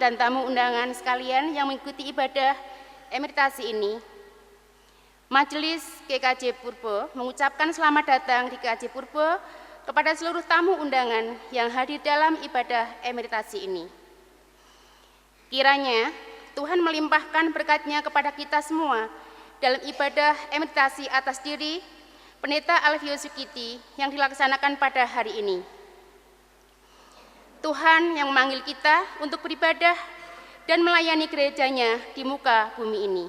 dan tamu undangan sekalian yang mengikuti ibadah emeritasi ini, Majelis GKJ Purbo mengucapkan selamat datang di GKJ Purbo kepada seluruh tamu undangan yang hadir dalam ibadah emeritasi ini. Kiranya Tuhan melimpahkan berkat-Nya kepada kita semua dalam ibadah emeritasi atas diri Pendeta Alfius Sukiti yang dilaksanakan pada hari ini. Tuhan yang memanggil kita untuk beribadah dan melayani gerejanya di muka bumi ini.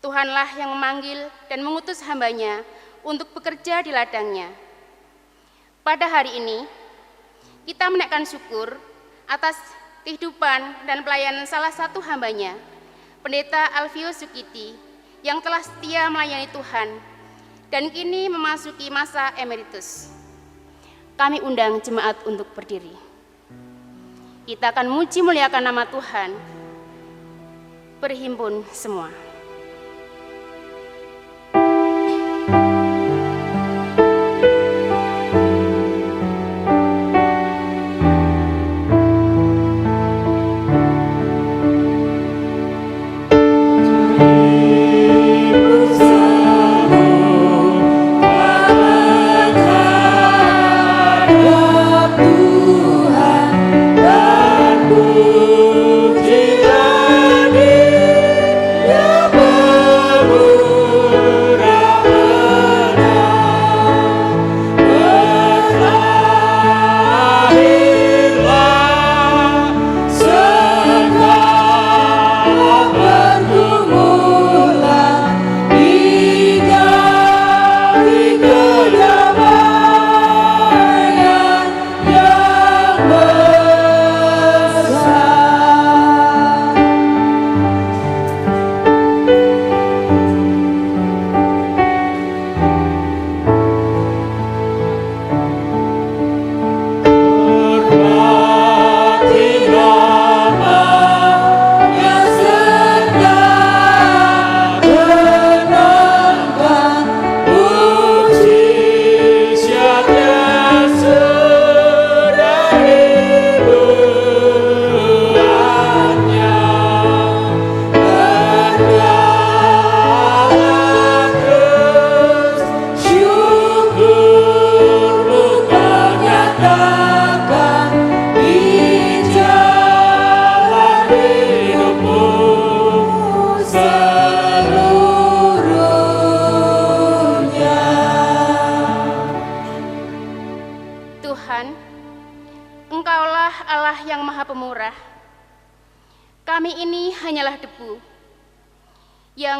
Tuhanlah yang memanggil dan mengutus hamba-Nya untuk bekerja di ladang-Nya. Pada hari ini, kita menaikkan syukur atas kehidupan dan pelayanan salah satu hamba-Nya, Pendeta Alfius Sukiti, yang telah setia melayani Tuhan dan kini memasuki masa emeritus. Kami undang jemaat untuk berdiri. Kita akan muji muliakan nama Tuhan. Berhimpun semua.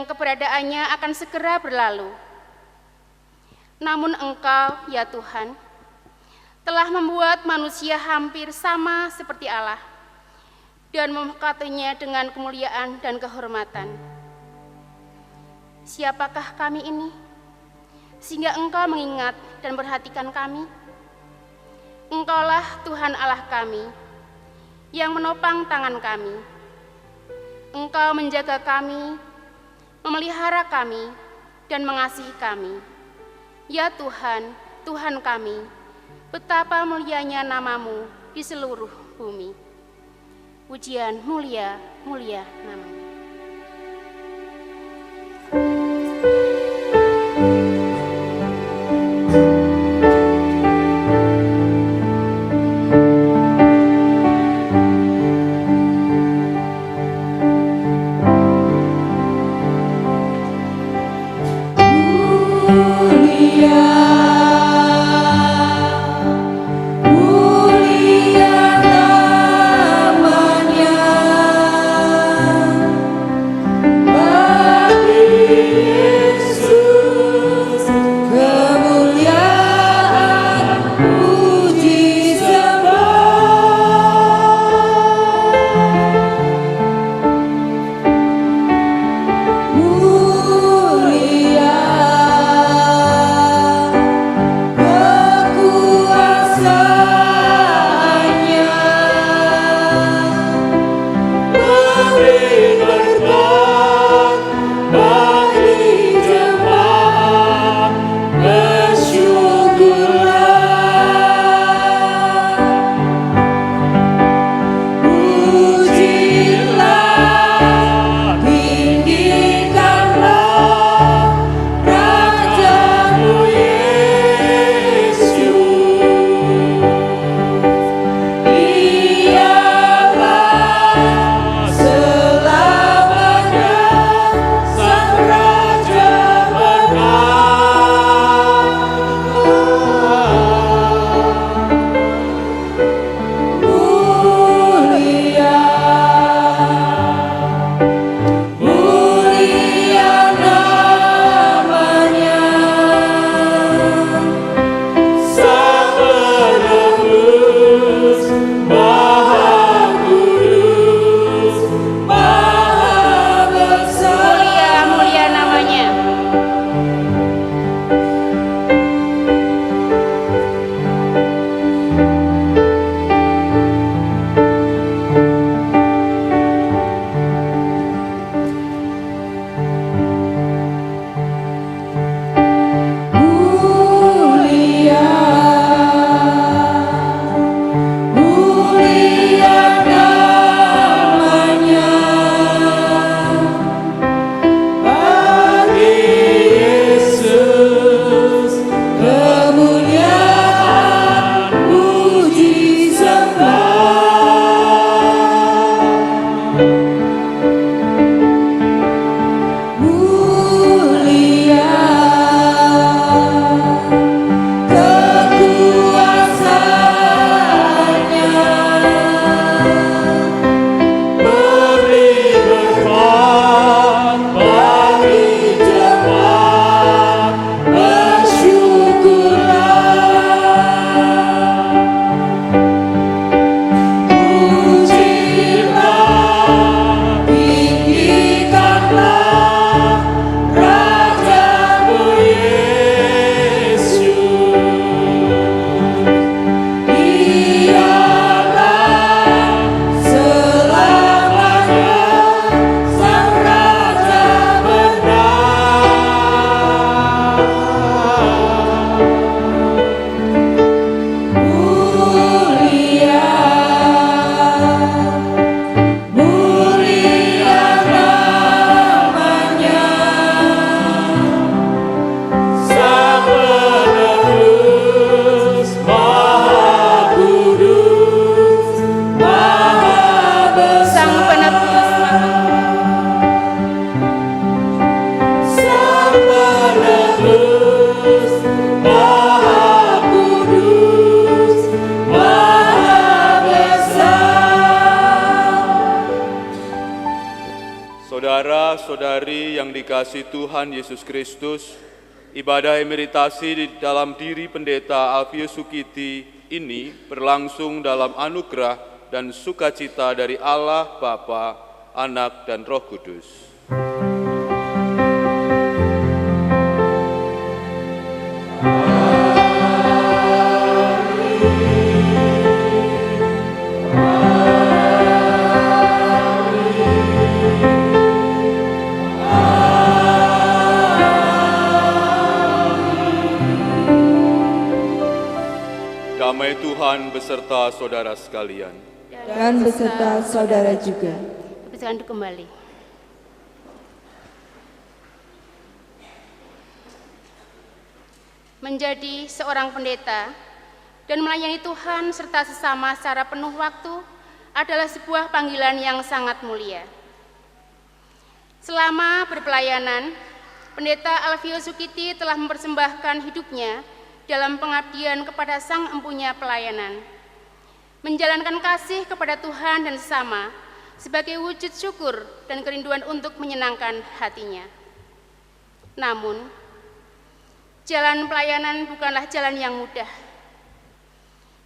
Keberadaannya akan segera berlalu. Namun Engkau, ya Tuhan, telah membuat manusia hampir sama seperti Allah dan memekatinya dengan kemuliaan dan kehormatan. Siapakah kami ini, sehingga Engkau mengingat dan perhatikan kami? Engkaulah Tuhan Allah kami, yang menopang tangan kami. Engkau menjaga kami, memelihara kami, dan mengasihi kami. Ya Tuhan, Tuhan kami, betapa mulianya nama-Mu di seluruh bumi. Pujian mulia, mulia nama-Mu. Mulia namanya. Saudara-saudari yang dikasihi Tuhan Yesus Kristus, ibadah emeritasi di dalam diri Pendeta Alfius Sukiti ini berlangsung dalam anugerah dan sukacita dari Allah Bapa, Anak, dan Roh Kudus. Damai Tuhan beserta saudara sekalian. Dan beserta saudara juga. Silakan kembali. Menjadi seorang pendeta dan melayani Tuhan serta sesama secara penuh waktu adalah sebuah panggilan yang sangat mulia. Selama berpelayanan, Pendeta Alfius Sukiti telah mempersembahkan hidupnya dalam pengabdian kepada Sang Empunya Pelayanan, menjalankan kasih kepada Tuhan dan sesama sebagai wujud syukur dan kerinduan untuk menyenangkan hatinya. Namun, jalan pelayanan bukanlah jalan yang mudah.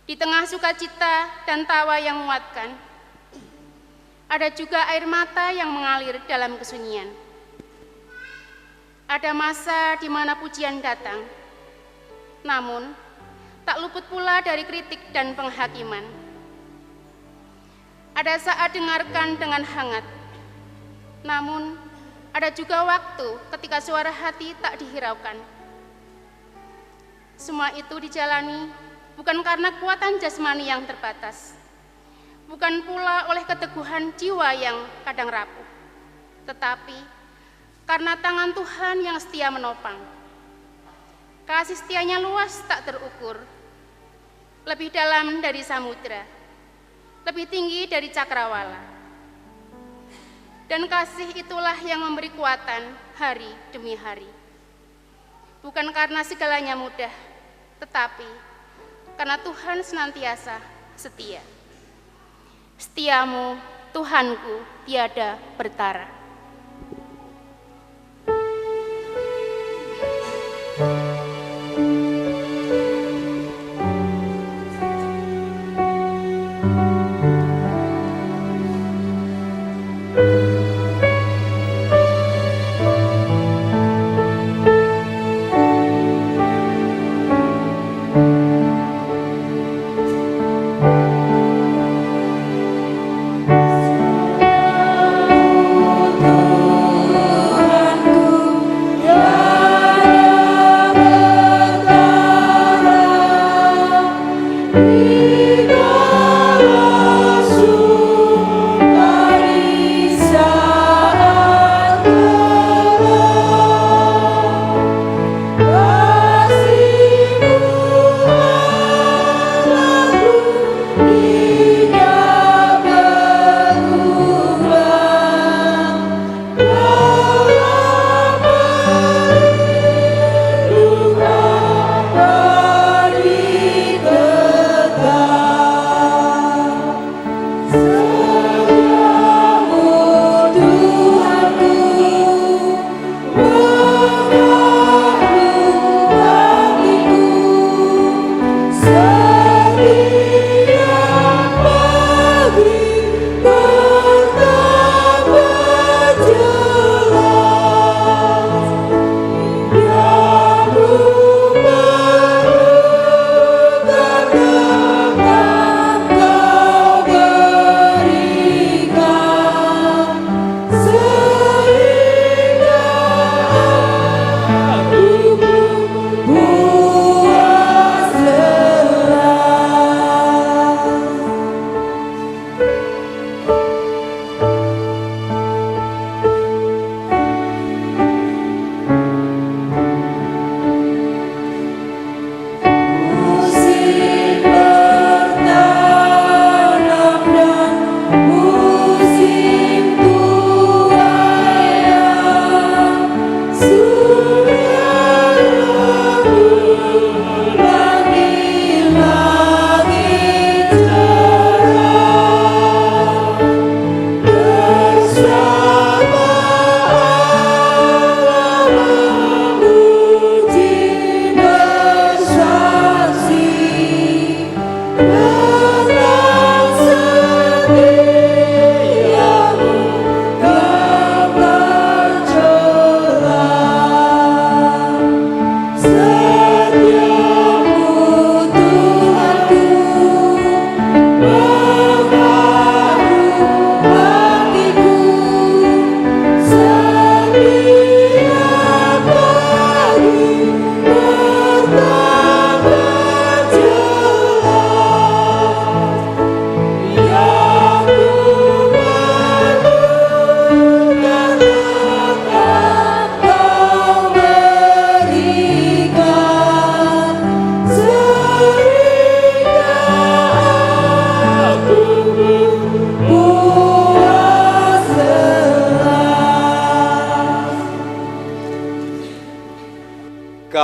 Di tengah sukacita dan tawa yang menguatkan, ada juga air mata yang mengalir dalam kesunyian. Ada masa di mana pujian datang, namun tak luput pula dari kritik dan penghakiman. Ada saat dengarkan dengan hangat, namun ada juga waktu ketika suara hati tak dihiraukan. Semua itu dijalani bukan karena kekuatan jasmani yang terbatas, bukan pula oleh keteguhan jiwa yang kadang rapuh, tetapi karena tangan Tuhan yang setia menopang. Kasih setianya luas tak terukur, lebih dalam dari samudra, lebih tinggi dari cakrawala. Dan kasih itulah yang memberi kekuatan hari demi hari. Bukan karena segalanya mudah, tetapi karena Tuhan senantiasa setia. Setiamu, Tuhanku, tiada bertara. Tuhan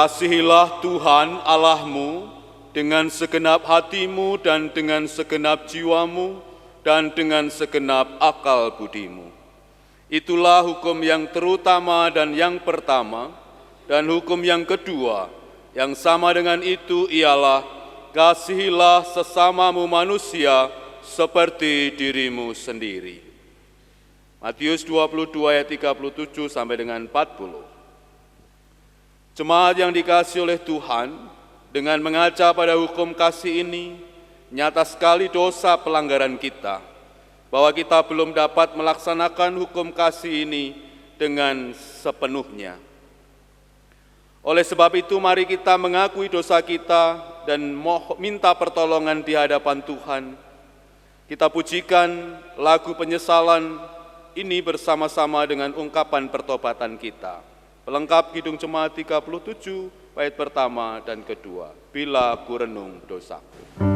Kasihilah Tuhan Allahmu dengan segenap hatimu dan dengan segenap jiwamu dan dengan segenap akal budimu. Itulah hukum yang terutama dan yang pertama, dan hukum yang kedua yang sama dengan itu ialah kasihilah sesamamu manusia seperti dirimu sendiri. Matius 22 ayat 37 sampai dengan 40. Jemaat yang dikasihi oleh Tuhan, dengan mengaca pada hukum kasih ini, nyata sekali dosa pelanggaran kita, bahwa kita belum dapat melaksanakan hukum kasih ini dengan sepenuhnya. Oleh sebab itu, mari kita mengakui dosa kita dan minta pertolongan di hadapan Tuhan. Kita pujikan lagu penyesalan ini bersama-sama dengan ungkapan pertobatan kita. Pelengkap Kidung Jemaat 37, bait pertama dan kedua. Bila ku renung dosaku.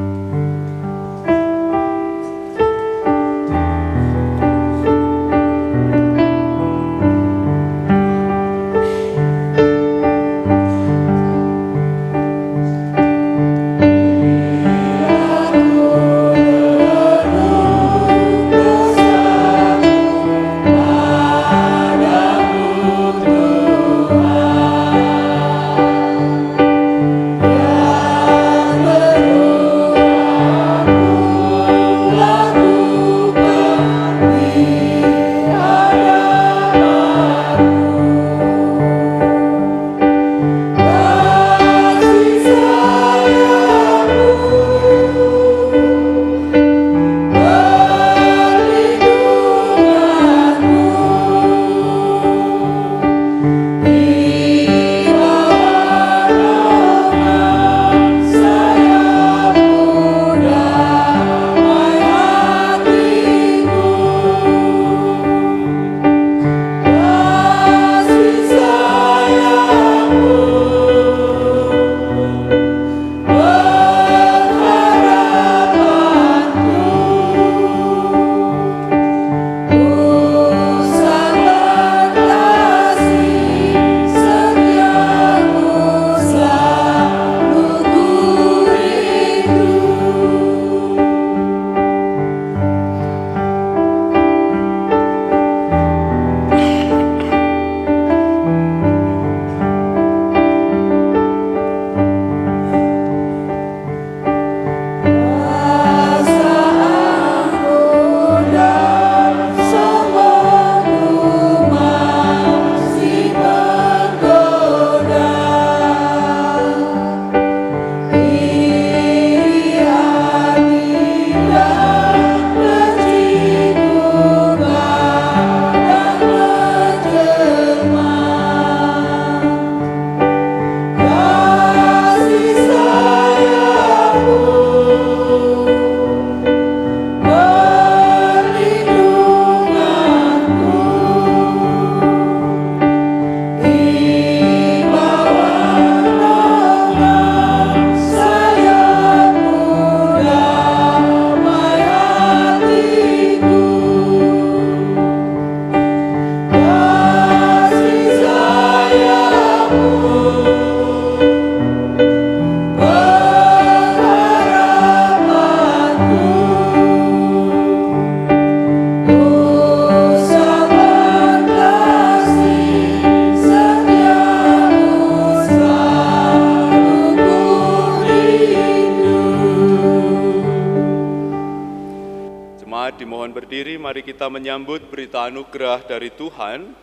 Mari kita menyambut berita anugerah dari Tuhan.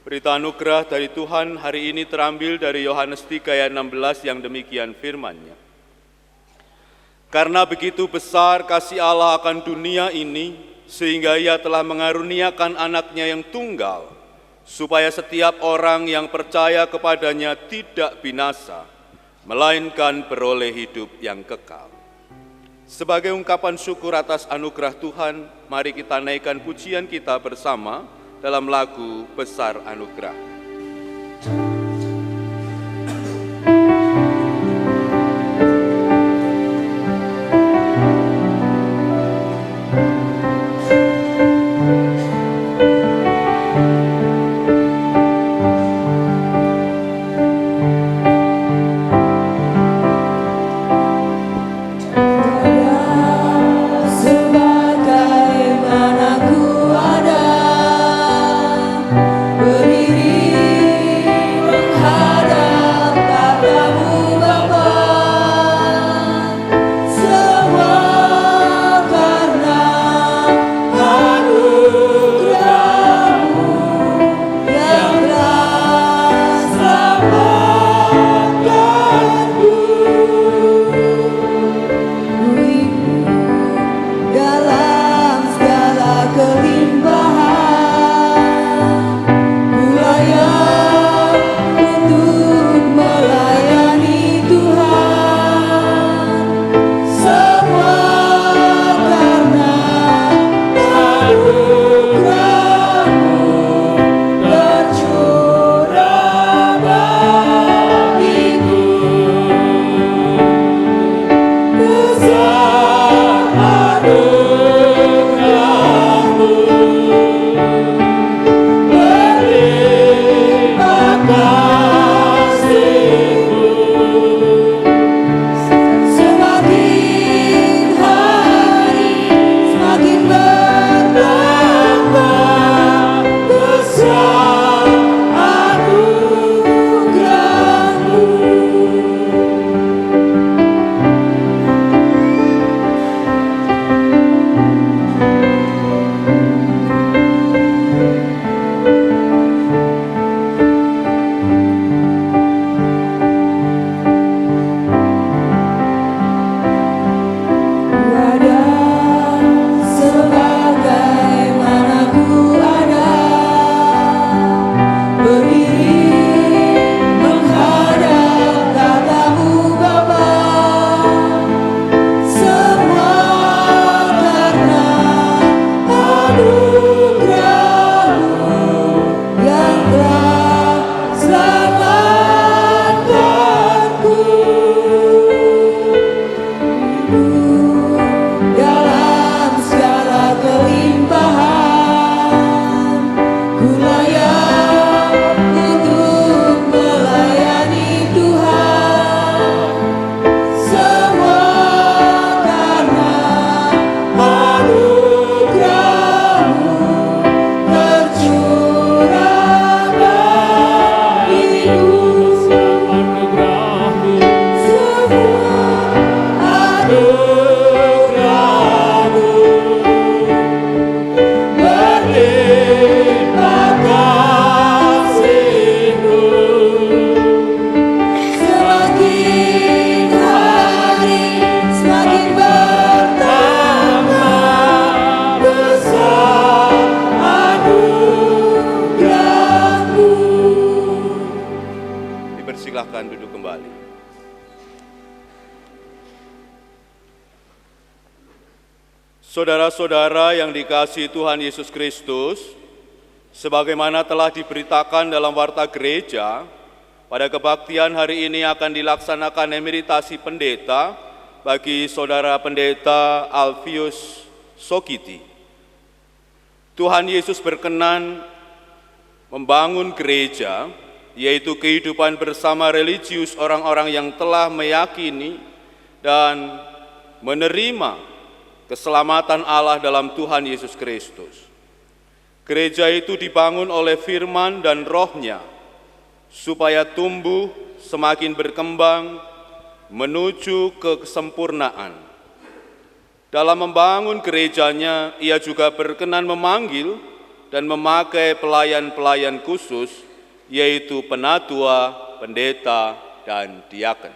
Berita anugerah dari Tuhan hari ini terambil dari Yohanes 3 ayat 16 yang demikian firman-Nya. Karena begitu besar kasih Allah akan dunia ini, sehingga Ia telah mengaruniakan anaknya yang tunggal, supaya setiap orang yang percaya kepadanya tidak binasa, melainkan beroleh hidup yang kekal. Sebagai ungkapan syukur atas anugerah Tuhan, mari kita naikkan pujian kita bersama dalam lagu Besar Anugerah. kembali. Saudara-saudara yang dikasihi Tuhan Yesus Kristus, sebagaimana telah diberitakan dalam warta gereja, pada kebaktian hari ini akan dilaksanakan emeritasi pendeta bagi Saudara Pendeta Alfius Sokiti. Tuhan Yesus berkenan membangun gereja, yaitu kehidupan bersama religius orang-orang yang telah meyakini dan menerima keselamatan Allah dalam Tuhan Yesus Kristus. Gereja itu dibangun oleh firman dan rohnya, supaya tumbuh semakin berkembang menuju ke kesempurnaan. Dalam membangun gerejanya, ia juga berkenan memanggil dan memakai pelayan-pelayan khusus, yaitu penatua, pendeta, dan diaken.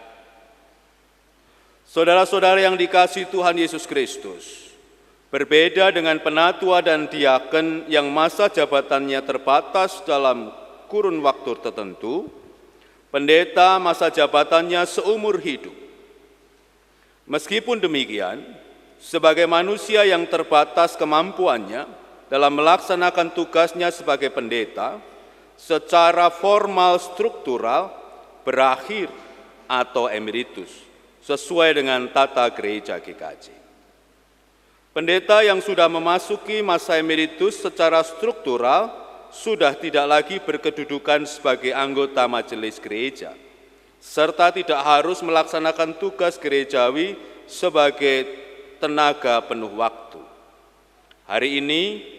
Saudara-saudara yang dikasihi Tuhan Yesus Kristus, berbeda dengan penatua dan diaken yang masa jabatannya terbatas dalam kurun waktu tertentu, pendeta masa jabatannya seumur hidup. Meskipun demikian, sebagai manusia yang terbatas kemampuannya dalam melaksanakan tugasnya sebagai pendeta, secara formal struktural berakhir atau emeritus, sesuai dengan tata gereja GKJ. Pendeta yang sudah memasuki masa emeritus secara struktural sudah tidak lagi berkedudukan sebagai anggota majelis gereja, serta tidak harus melaksanakan tugas gerejawi sebagai tenaga penuh waktu. Hari ini,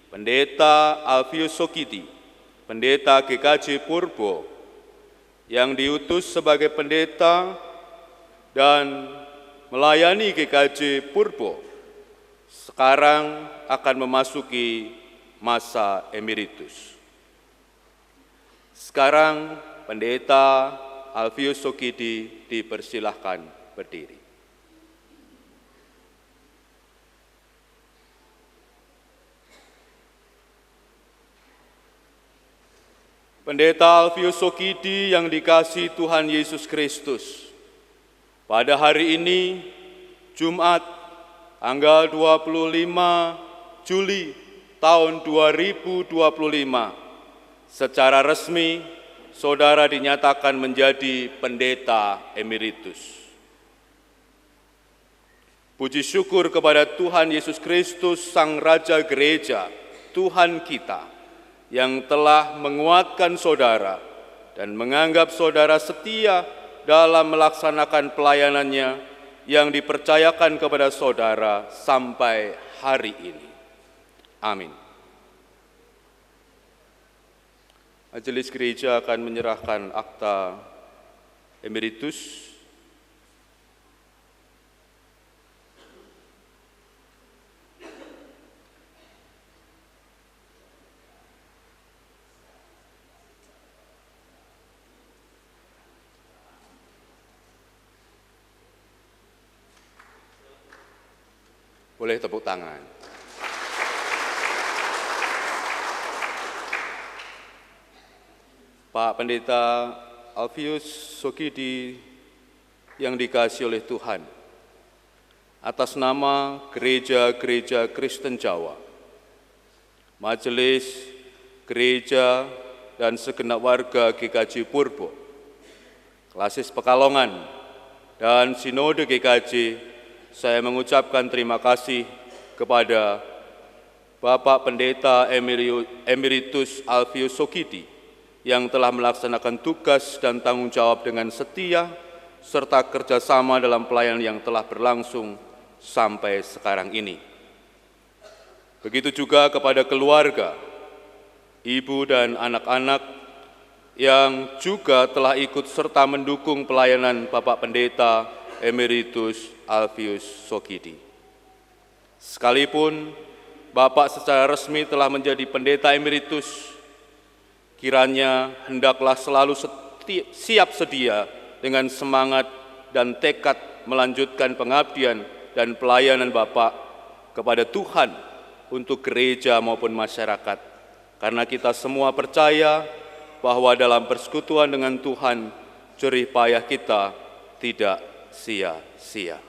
Pendeta Alfius Sokiti, Pendeta GKJ Purbo, yang diutus sebagai pendeta dan melayani GKJ Purbo, sekarang akan memasuki masa emeritus. Sekarang Pendeta Alfius Sokiti dipersilahkan berdiri. Pendeta Alfius Sokiti yang dikasihi Tuhan Yesus Kristus, pada hari ini, Jumat, tanggal 25 Juli tahun 2025, secara resmi, saudara dinyatakan menjadi pendeta emeritus. Puji syukur kepada Tuhan Yesus Kristus, Sang Raja Gereja, Tuhan kita, yang telah menguatkan saudara dan menganggap saudara setia dalam melaksanakan pelayanannya yang dipercayakan kepada saudara sampai hari ini. Amin. Majelis Gereja akan menyerahkan akta emeritus Boleh tepuk tangan. Pak Pendeta Alfius Sokiti yang dikasihi oleh Tuhan, atas nama Gereja-Gereja Kristen Jawa, Majelis Gereja dan segenap warga GKJ Purbo, Klasis Pekalongan, dan Sinode GKJ, saya mengucapkan terima kasih kepada Bapak Pendeta Emeritus Alfius Sokiti yang telah melaksanakan tugas dan tanggung jawab dengan setia serta kerjasama dalam pelayanan yang telah berlangsung sampai sekarang ini. Begitu juga kepada keluarga, ibu dan anak-anak yang juga telah ikut serta mendukung pelayanan Bapak Pendeta Emeritus Alfius Sokiti. Sekalipun Bapak secara resmi telah menjadi pendeta emeritus, kiranya hendaklah selalu siap sedia dengan semangat dan tekad melanjutkan pengabdian dan pelayanan Bapak kepada Tuhan untuk gereja maupun masyarakat. Karena kita semua percaya bahwa dalam persekutuan dengan Tuhan, jerih payah kita tidak sia-sia.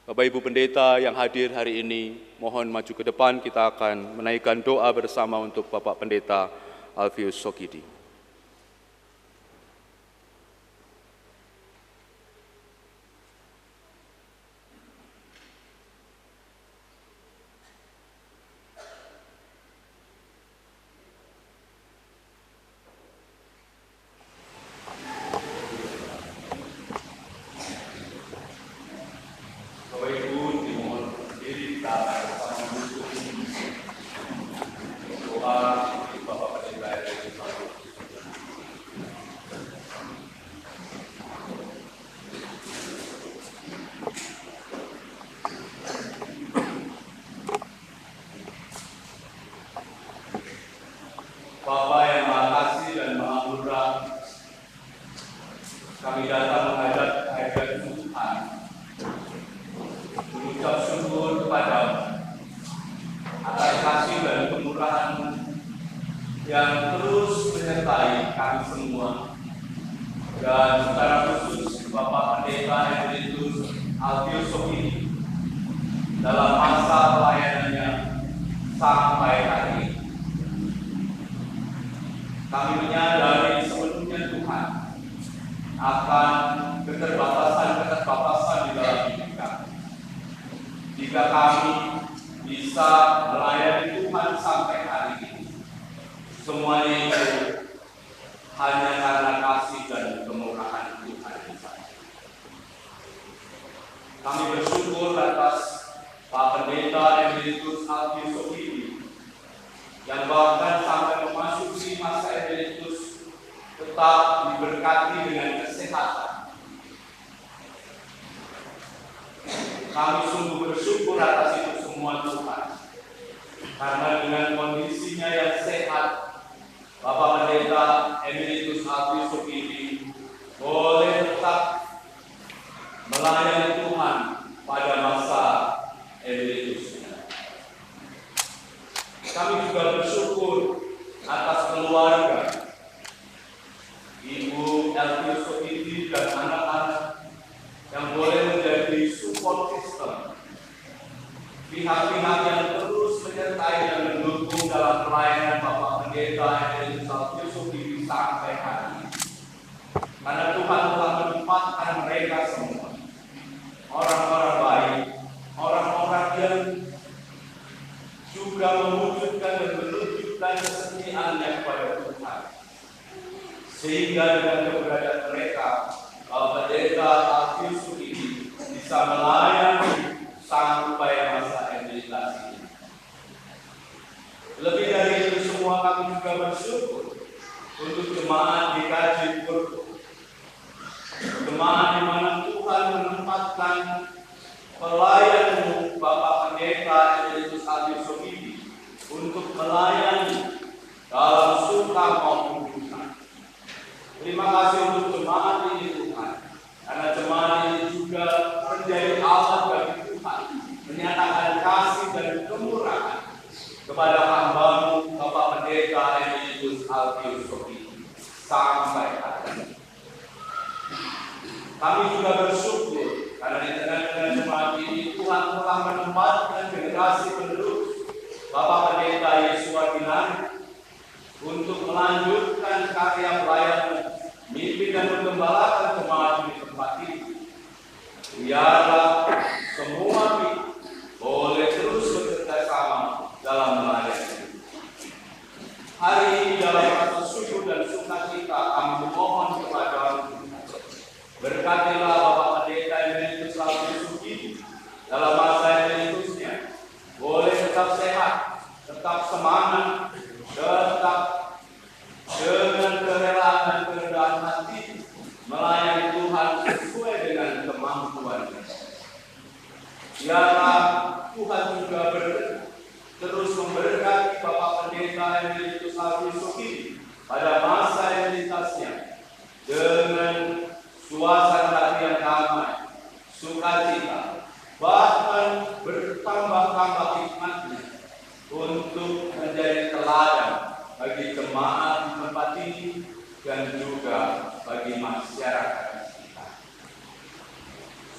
Bapak Ibu Pendeta yang hadir hari ini, mohon maju ke depan, kita akan menaikkan doa bersama untuk Bapak Pendeta Alfius Sokidi. Bapa yang Maha Kasih dan Maha Murah, kami datang menghadap hadirat Tuhan, mengucap syukur kepada-Mu atas kasih dan kemurahan yang terus menyertai kami semua, dan secara khusus Bapak Pendeta Emeritus Alfius Sokidi dalam masa pelayanannya sampai hari ini. Kami menyadari sepenuhnya Tuhan akan keterbatasan-keterbatasan di dalam hidup kami. Jika kami bisa melayani Tuhan sampai hari ini, semuanya itu hanya karena kasih dan kemurahan Tuhan. Kami bersyukur atas Pak Pendeta Emeritus Alfius Sokidi yang bahkan sampai memasuki masa emeritus tetap diberkati dengan kesehatan. Kami sungguh bersyukur atas itu semua Tuhan, karena dengan kondisinya yang sehat, Bapak Pendeta Emeritus Alfius Sokidi boleh tetap melayani Tuhan pada masa emeritusnya. Kami juga bersyukur atas keluarga Ibu Alfius Sokidi dan anak-anak yang boleh menjadi support system, pihak-pihak yang terus menyertai dan mendukung dalam pelayanan Bapak Pendeta Emeritus Alfius Sokidi sampai hari ini. Karena Tuhan telah menempatkan mereka semua orang-orang baik, orang-orang yang juga mewujudkan dan menunjukkan kesetiaannya kepada Tuhan, sehingga dengan keberadaan mereka Bapak Pendeta Alfius Sokidi bisa melayani sampai masa emeritasi ini. Lebih dari itu semua, kami juga bersyukur untuk jemaat GKJ Purko, jemaat di mana Tuhan menempatkan pelayan Bapak Pendeta Emeritus Alfius Sokidi untuk melayani dalam suka maupun duka. Terima kasih untuk jemaat ini Tuhan, karena jemaat ini juga menjadi alat bagi Tuhan menyatakan kasih dan kemurahan kepada hamba-Mu Bapak Pendeta Emeritus Alfius Sokidi sampai hari ini. Kami juga bersyukur karena di tengah-tengah jemaat ini Tuhan telah menempatkan generasi penerus Bapak Pendeta Yesua Ginani untuk melanjutkan karya pelayanan, mimpi dan menggembalakan jemaat di tempat ini. Biarlah semua pihak boleh terus bekerja sama dalam melayani. Hari ini dalam rasa syukur dan sukacita kami memohon kepada-Mu, berkatilah Bapak Pendeta Emeritus Alfius Sokidi dalam masa emeritusnya boleh tetap sehat, tetap semangat, tetap dengan kerelaan dan kerendahan hati melayani Tuhan sesuai dengan kemampuannya. Biarlah Tuhan juga terus memberkati Bapak Pendeta Emeritus Alfius Sokidi pada masa emeritasnya dengan suasana hati yang damai, sukacita, bahkan bertambah-tambah hikmatnya untuk menjadi teladan bagi jemaat di tempat ini dan juga bagi bagi masyarakat kita.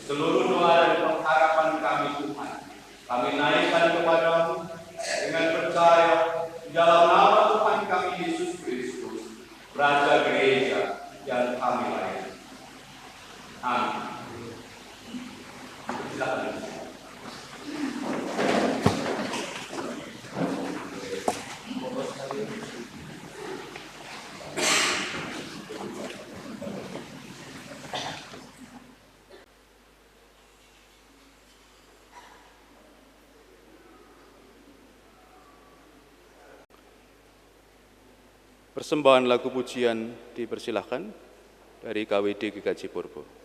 Seluruh doa dan pengharapan kami Tuhan, kami naikkan kepadamu dengan percaya di dalam nama Tuhan kami Yesus Kristus, Raja Gereja yang kami layani. Amin. Silakan. Persembahan lagu pujian dipersilahkan dari KWD GKJ Purbo.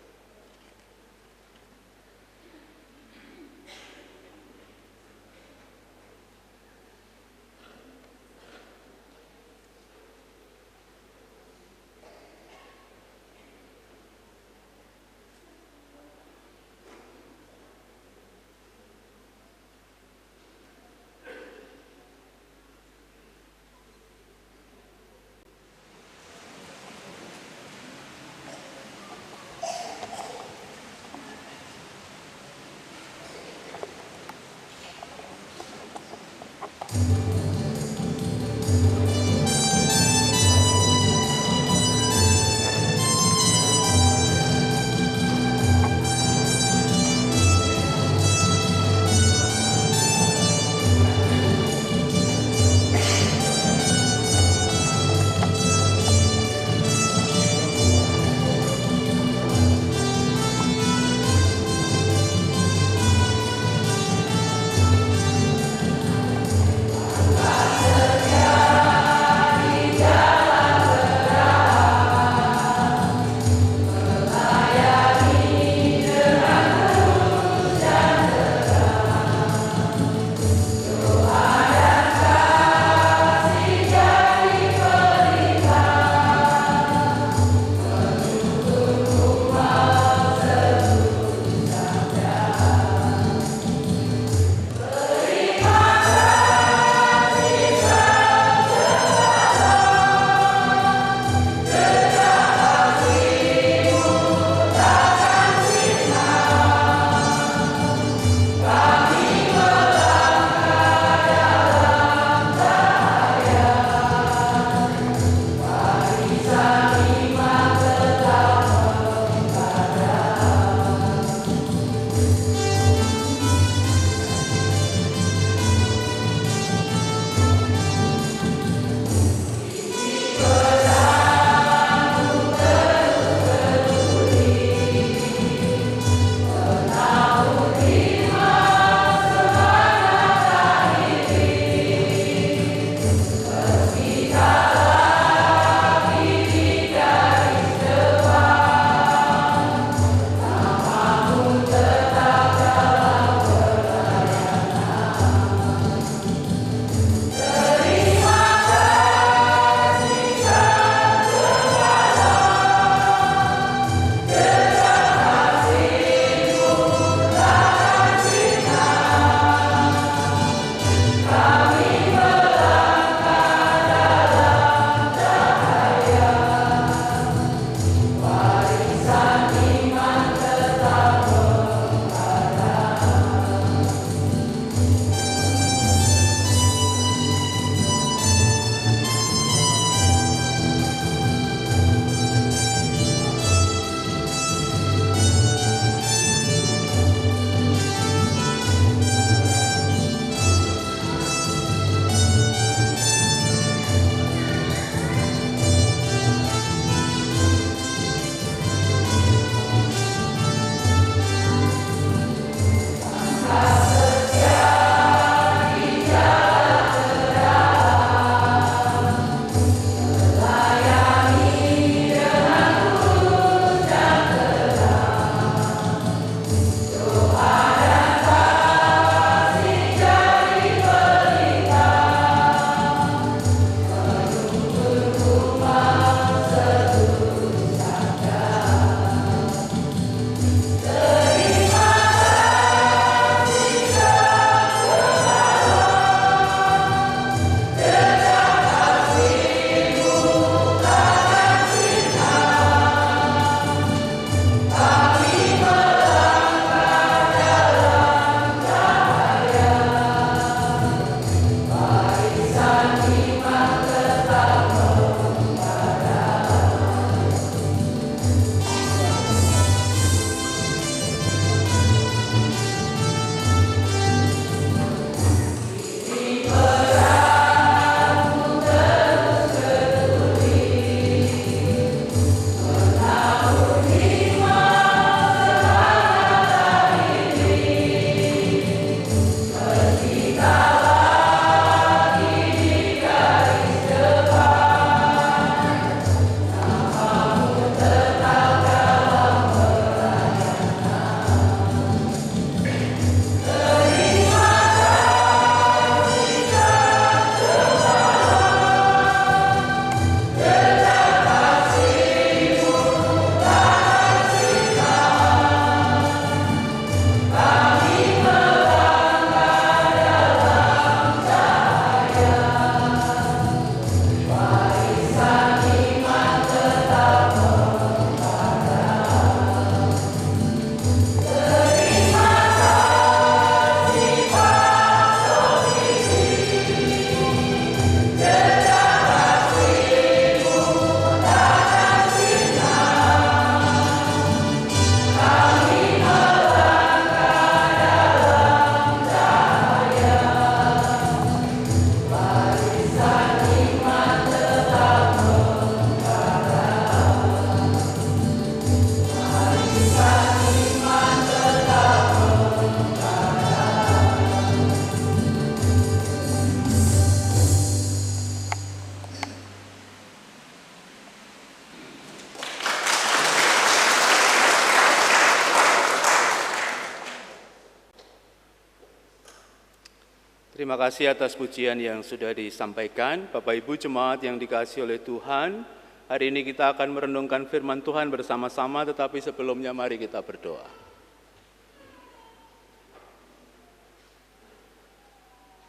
Terima kasih atas pujian yang sudah disampaikan. Bapak Ibu jemaat yang dikasihi oleh Tuhan, hari ini kita akan merenungkan firman Tuhan bersama-sama, tetapi sebelumnya mari kita berdoa.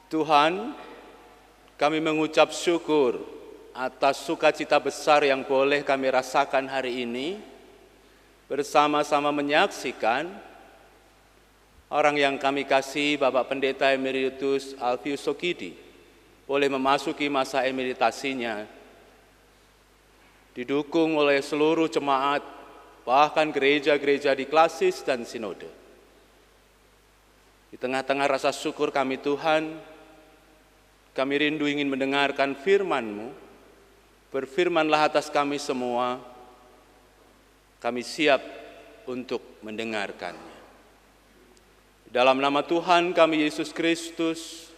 Tuhan, kami mengucap syukur atas sukacita besar yang boleh kami rasakan hari ini, bersama-sama menyaksikan orang yang kami kasih, Bapak Pendeta Emeritus Alfius Sokidi, boleh memasuki masa emeritasinya, didukung oleh seluruh jemaat, bahkan gereja-gereja di Klasis dan Sinode. Di tengah-tengah rasa syukur kami Tuhan, kami rindu ingin mendengarkan firman-Mu. Berfirmanlah atas kami semua, kami siap untuk mendengarkannya. Dalam nama Tuhan kami Yesus Kristus,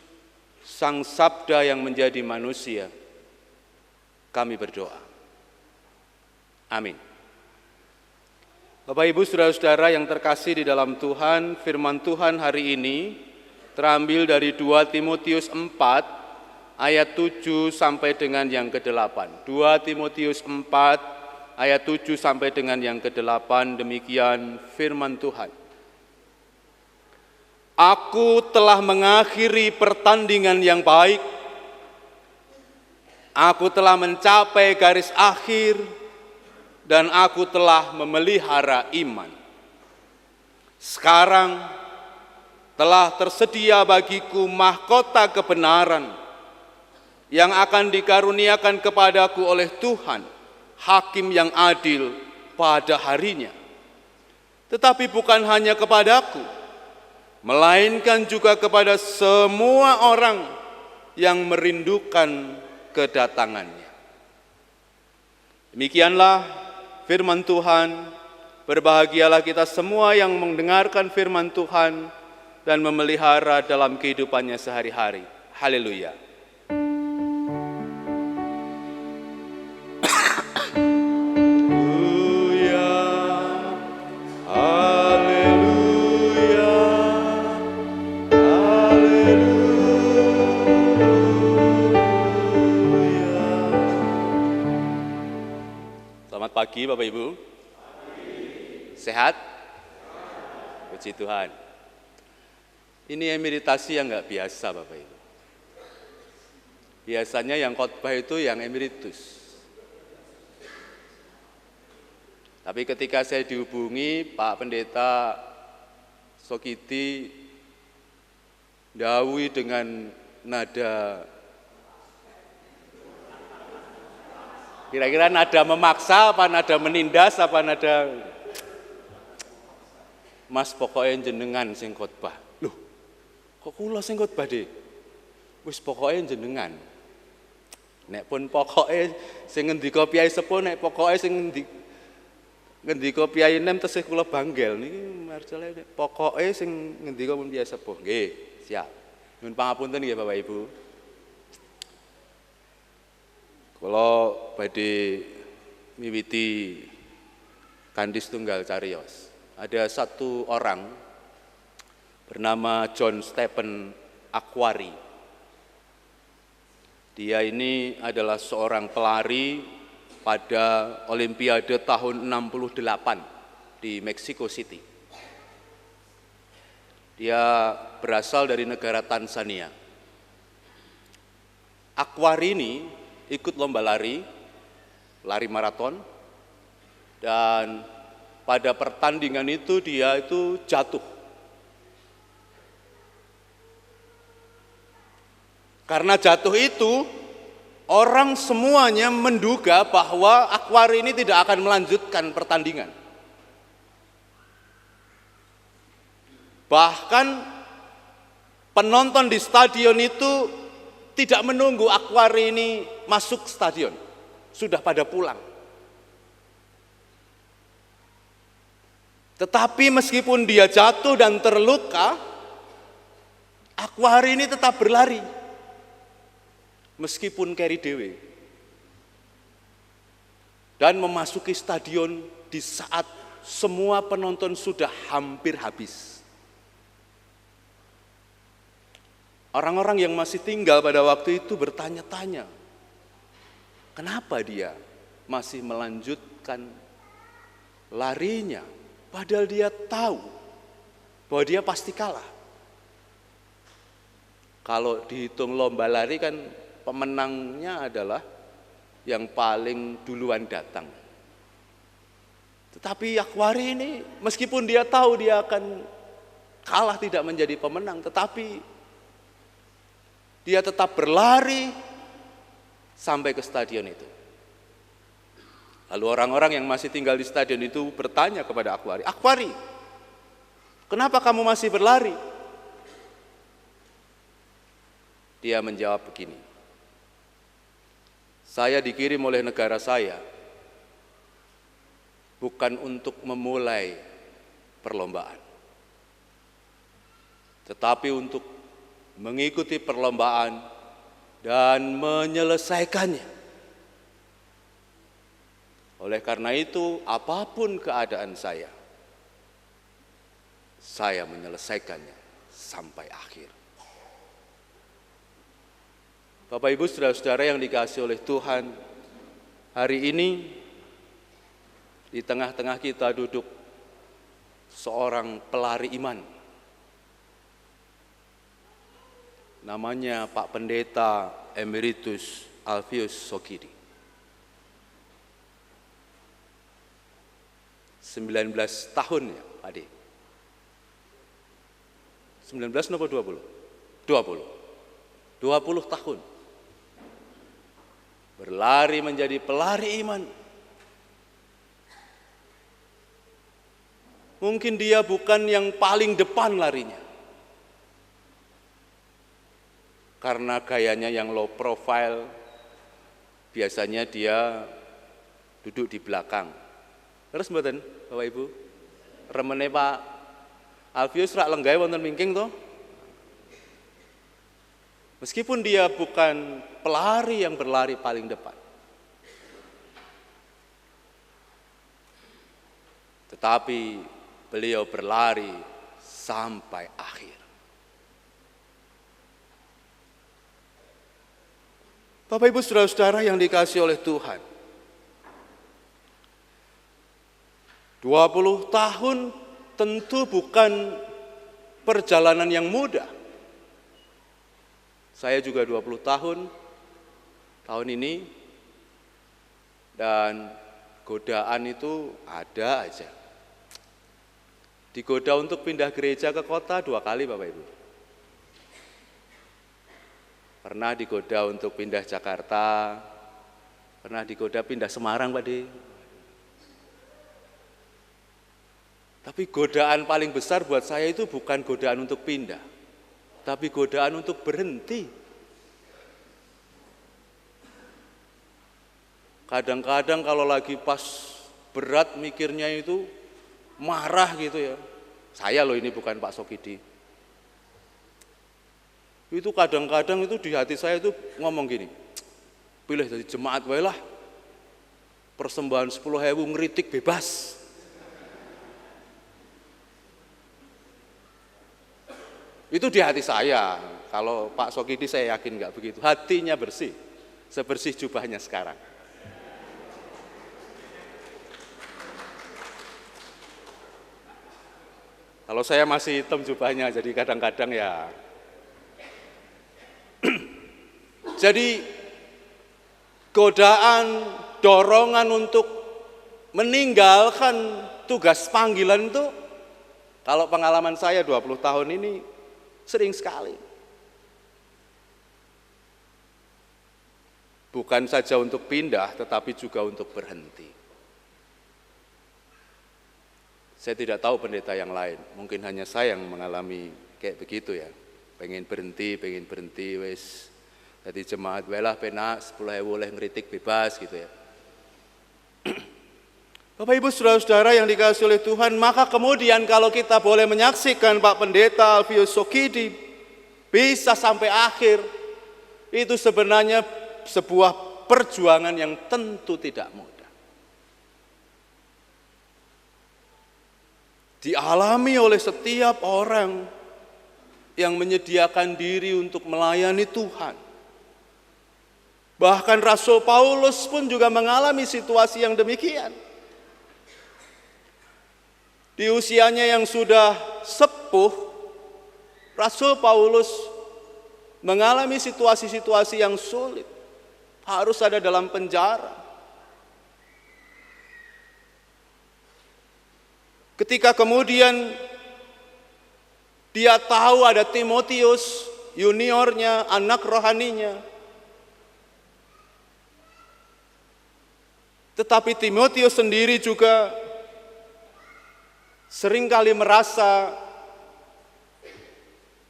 Sang Sabda yang menjadi manusia, kami berdoa. Amin. Bapak Ibu Saudara-saudara yang terkasih di dalam Tuhan, firman Tuhan hari ini terambil dari 2 Timotius 4 ayat 7 sampai dengan yang ke-8. 2 Timotius 4 ayat 7 sampai dengan yang ke-8, demikian firman Tuhan. Aku telah mengakhiri pertandingan yang baik. Aku telah mencapai garis akhir dan aku telah memelihara iman. Sekarang telah tersedia bagiku mahkota kebenaran yang akan dikaruniakan kepadaku oleh Tuhan, Hakim yang adil pada harinya. Tetapi bukan hanya kepadaku, melainkan juga kepada semua orang yang merindukan kedatangannya. Demikianlah firman Tuhan. Berbahagialah kita semua yang mendengarkan firman Tuhan dan memelihara dalam kehidupannya sehari-hari. Haleluya. Pagi Bapak Ibu, sehat? Puji Tuhan. Ini emeritasi yang nggak biasa Bapak Ibu. Biasanya yang khotbah itu yang emeritus. Tapi ketika saya dihubungi Pak Pendeta Sokidi dawuhi dengan nada, kira-kira nada memaksa, apa nada menindas, apa nada Mas pokoknya jenengan sing khotbah. Loh, kok kula sing khotbah deh? Wis pokoknya jenengan. Nek pun pokoknya sing ngendika Piai Sepuh, nek pokoknya sing ngendika Piai Nem tesih kula banggel niki marcale pokoknya sing ngendika pun Piai Sepuh. Nggih, siap. Nyuwun pangapunten nggih Bapak Ibu. Kalau badhe miwiti kanthi setunggal cariyos, ada satu orang bernama John Stephen Akhwari. Dia ini adalah seorang pelari pada Olimpiade tahun 68 di Mexico City. Dia berasal dari negara Tanzania. Akhwari ini ikut lomba lari maraton, dan pada pertandingan itu dia itu jatuh. Karena jatuh itu, orang semuanya menduga bahwa Akhwari ini tidak akan melanjutkan pertandingan. Bahkan penonton di stadion itu tidak menunggu Akhwari ini masuk stadion, sudah pada pulang. Tetapi meskipun dia jatuh dan terluka, Akhwari ini tetap berlari, meskipun keri dewe, dan memasuki stadion di saat semua penonton sudah hampir habis. Orang-orang yang masih tinggal pada waktu itu bertanya-tanya, kenapa dia masih melanjutkan larinya, padahal dia tahu bahwa dia pasti kalah. Kalau dihitung lomba lari kan pemenangnya adalah yang paling duluan datang. Tetapi Yakwari ini meskipun dia tahu dia akan kalah, tidak menjadi pemenang, tetapi dia tetap berlari sampai ke stadion itu. Lalu orang-orang yang masih tinggal di stadion itu bertanya kepada Yakwari, "Yakwari, kenapa kamu masih berlari?" Dia menjawab begini, "Saya dikirim oleh negara saya bukan untuk memulai perlombaan, tetapi untuk mengikuti perlombaan dan menyelesaikannya. Oleh karena itu, apapun keadaan saya menyelesaikannya sampai akhir." Bapak Ibu saudara-saudara yang dikasihi oleh Tuhan, hari ini di tengah-tengah kita duduk seorang pelari iman. Namanya Pak Pendeta Emeritus Alfius Sokidi. 19 tahun ya, Pak De. 19 atau 20? 20 tahun. Berlari menjadi pelari iman. Mungkin dia bukan yang paling depan larinya, karena gayanya yang low profile, biasanya dia duduk di belakang. Terus mboten, Bapak Ibu? Remene Pak Alfius rak lenggae wonten mingking toh? Meskipun dia bukan pelari yang berlari paling depan, tetapi beliau berlari sampai akhir. Bapak Ibu saudara-saudara yang dikasihi oleh Tuhan, 20 tahun tentu bukan perjalanan yang mudah. Saya juga 20 tahun ini, dan godaan itu ada aja. Digoda untuk pindah gereja ke kota 2 kali Bapak Ibu. Pernah digoda untuk pindah Jakarta, pernah digoda pindah Semarang Pak De. Tapi godaan paling besar buat saya itu bukan godaan untuk pindah, tapi godaan untuk berhenti. Kadang-kadang kalau lagi pas berat mikirnya itu marah gitu ya. Saya loh, ini bukan Pak Sokidi. Itu kadang-kadang itu di hati saya itu ngomong gini, pilih dari jemaat wae lah. Persembahan 10.000 ngeritik bebas. Itu di hati saya. Kalau Pak Sokidi saya yakin enggak begitu. Hatinya bersih, sebersih jubahnya sekarang. Kalau saya masih hitam jubahnya, jadi kadang-kadang ya. Jadi godaan, dorongan untuk meninggalkan tugas panggilan itu, kalau pengalaman saya 20 tahun ini sering sekali. Bukan saja untuk pindah, tetapi juga untuk berhenti. Saya tidak tahu pendeta yang lain, mungkin hanya saya yang mengalami kayak begitu ya. Pengen berhenti, wes. Jadi jemaat welah penak 10.000 oleh ngeritik bebas gitu ya. Bapak Ibu saudara-saudara yang dikasihi oleh Tuhan, maka kemudian kalau kita boleh menyaksikan Pak Pendeta Alfius Sokidi bisa sampai akhir, itu sebenarnya sebuah perjuangan yang tentu tidak mudah. Dialami oleh setiap orang yang menyediakan diri untuk melayani Tuhan. Bahkan Rasul Paulus pun juga mengalami situasi yang demikian. Di usianya yang sudah sepuh, Rasul Paulus mengalami situasi-situasi yang sulit. Harus ada dalam penjara. Ketika kemudian dia tahu ada Timotius, juniornya, anak rohaninya. Tetapi Timotius sendiri juga seringkali merasa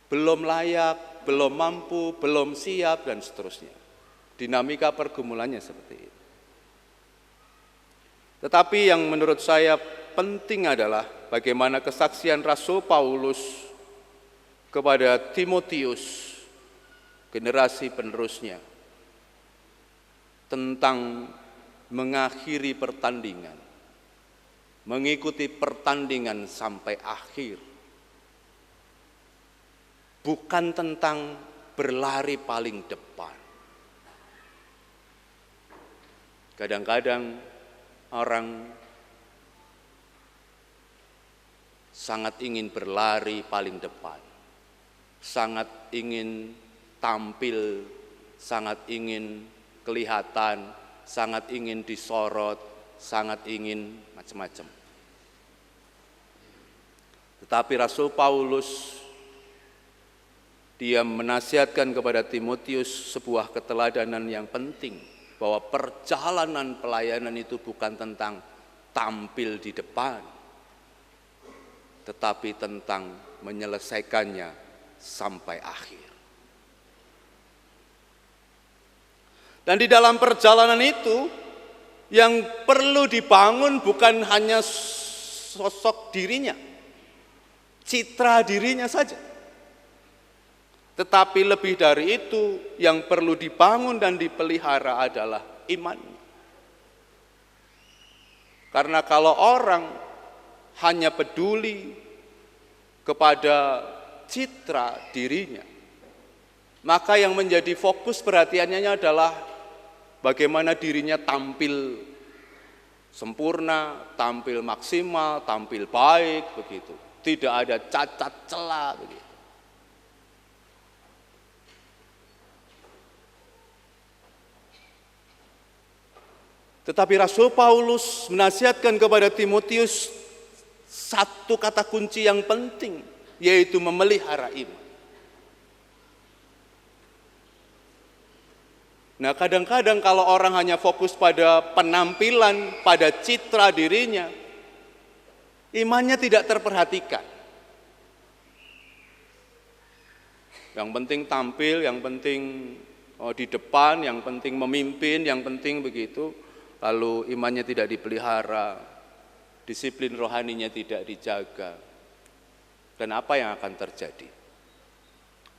belum layak, belum mampu, belum siap, dan seterusnya. Dinamika pergumulannya seperti itu. Tetapi yang menurut saya penting adalah bagaimana kesaksian Rasul Paulus kepada Timotius, generasi penerusnya, tentang mengakhiri pertandingan, mengikuti pertandingan sampai akhir. Bukan tentang berlari paling depan. Kadang-kadang orang sangat ingin berlari paling depan, sangat ingin tampil, sangat ingin kelihatan, sangat ingin disorot, sangat ingin macam-macam. Tetapi Rasul Paulus, dia menasihatkan kepada Timotius sebuah keteladanan yang penting, bahwa perjalanan pelayanan itu bukan tentang tampil di depan, tetapi tentang menyelesaikannya sampai akhir. Dan di dalam perjalanan itu, yang perlu dibangun bukan hanya sosok dirinya, citra dirinya saja. Tetapi lebih dari itu, yang perlu dibangun dan dipelihara adalah iman. Karena kalau orang hanya peduli kepada citra dirinya, maka yang menjadi fokus perhatiannya adalah bagaimana dirinya tampil sempurna, tampil maksimal, tampil baik, begitu. Tidak ada cacat celah, begitu. Tetapi Rasul Paulus menasihatkan kepada Timotius satu kata kunci yang penting, yaitu memelihara iman. Nah, kadang-kadang kalau orang hanya fokus pada penampilan, pada citra dirinya, imannya tidak terperhatikan. Yang penting tampil, yang penting di depan, yang penting memimpin, yang penting begitu. Lalu imannya tidak dipelihara, disiplin rohaninya tidak dijaga. Dan apa yang akan terjadi?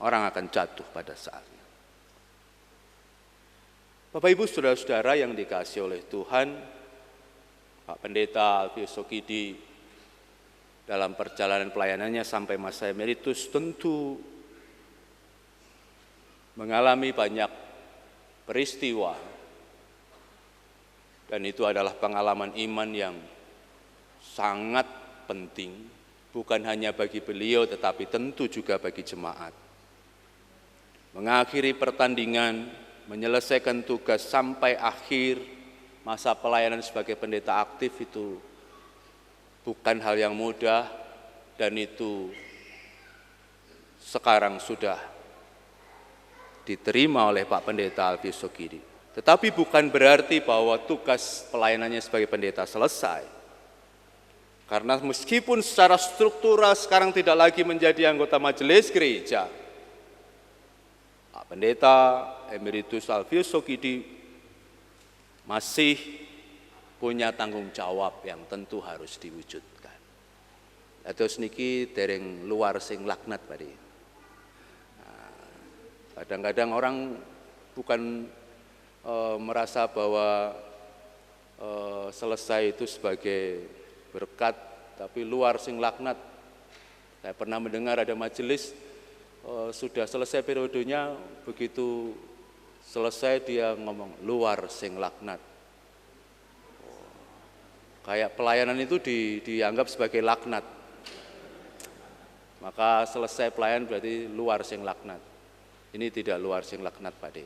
Orang akan jatuh pada saatnya. Bapak Ibu saudara-saudara yang dikasihi oleh Tuhan, Pak Pendeta Alfius Sokidi dalam perjalanan pelayanannya sampai masa emeritus tentu mengalami banyak peristiwa, dan itu adalah pengalaman iman yang sangat penting, bukan hanya bagi beliau tetapi tentu juga bagi jemaat. Mengakhiri pertandingan, menyelesaikan tugas sampai akhir masa pelayanan sebagai pendeta aktif itu bukan hal yang mudah, dan itu sekarang sudah diterima oleh Pak Pendeta Alfius Sokidi. Tetapi bukan berarti bahwa tugas pelayanannya sebagai pendeta selesai. Karena meskipun secara struktural sekarang tidak lagi menjadi anggota majelis gereja, Pak Pendeta Emeritus Alfius Sokidi masih punya tanggung jawab yang tentu harus diwujudkan. Terus niki dereng luar sing laknat tadi. Kadang-kadang orang bukan merasa bahwa selesai itu sebagai berkat, tapi luar sing laknat. Saya pernah mendengar ada majelis sudah selesai periodenya, begitu selesai dia ngomong luar sing laknat. Kayak pelayanan itu dianggap sebagai laknat. Maka selesai pelayan berarti luar sing laknat. Ini tidak luar sing laknat, Pak De.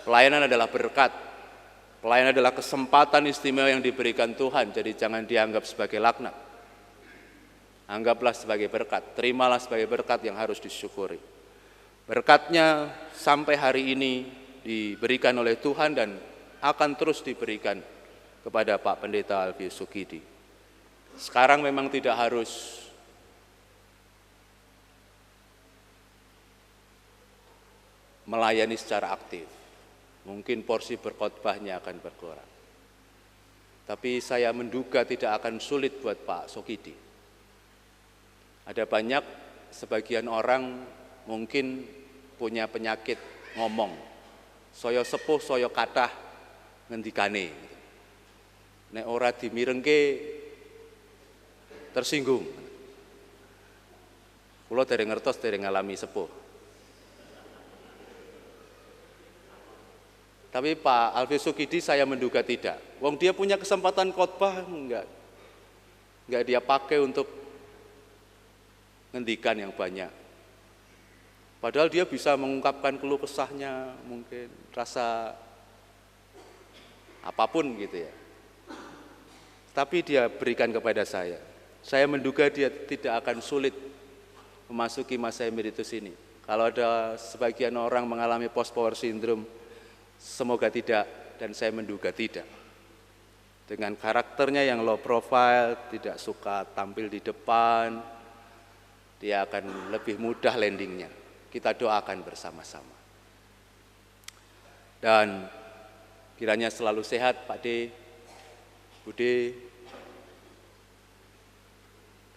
Pelayanan adalah berkat. Pelayanan adalah kesempatan istimewa yang diberikan Tuhan, jadi jangan dianggap sebagai laknat. Anggaplah sebagai berkat, terimalah sebagai berkat yang harus disyukuri. Berkatnya sampai hari ini diberikan oleh Tuhan dan akan terus diberikan kepada Pak Pendeta Alfius Sukidi. Sekarang memang tidak harus melayani secara aktif. Mungkin porsi berkhotbahnya akan berkurang. Tapi saya menduga tidak akan sulit buat Pak Sukidi. Ada banyak sebagian orang mungkin punya penyakit ngomong. Saya sepuh, saya kathah ngendikane. Nek ora dimirengke tersinggung. Kula dereng ngertos, dereng ngalami sepuh. Tapi Pak Alfius Sukidi saya menduga tidak. Wong dia punya kesempatan khotbah enggak dia pakai untuk ngendikan yang banyak. Padahal dia bisa mengungkapkan keluh kesahnya, mungkin rasa apapun gitu ya. Tapi dia berikan kepada saya. Saya menduga dia tidak akan sulit memasuki masa emeritus ini. Kalau ada sebagian orang mengalami post power syndrome, semoga tidak, dan saya menduga tidak. Dengan karakternya yang low profile, tidak suka tampil di depan, dia akan lebih mudah landingnya. Kita doakan bersama-sama. Dan kiranya selalu sehat Pak D, Bude.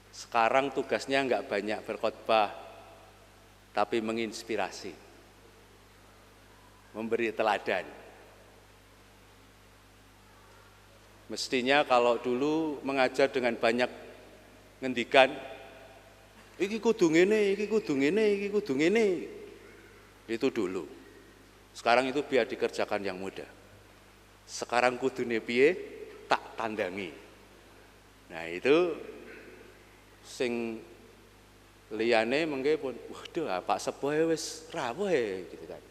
Sekarang tugasnya enggak banyak berkhotbah, tapi menginspirasi, memberi teladan. Mestinya kalau dulu mengajar dengan banyak ngendikan, iki kudu ngene, iki kudu ngene, iki kudu ngene. Itu dulu. Sekarang itu biar dikerjakan yang mudah. Sekarang kudune piye tak tandangi. Nah, itu sing liyane mengke pun waduh Pak Sepuh wis rawuh gitu kan.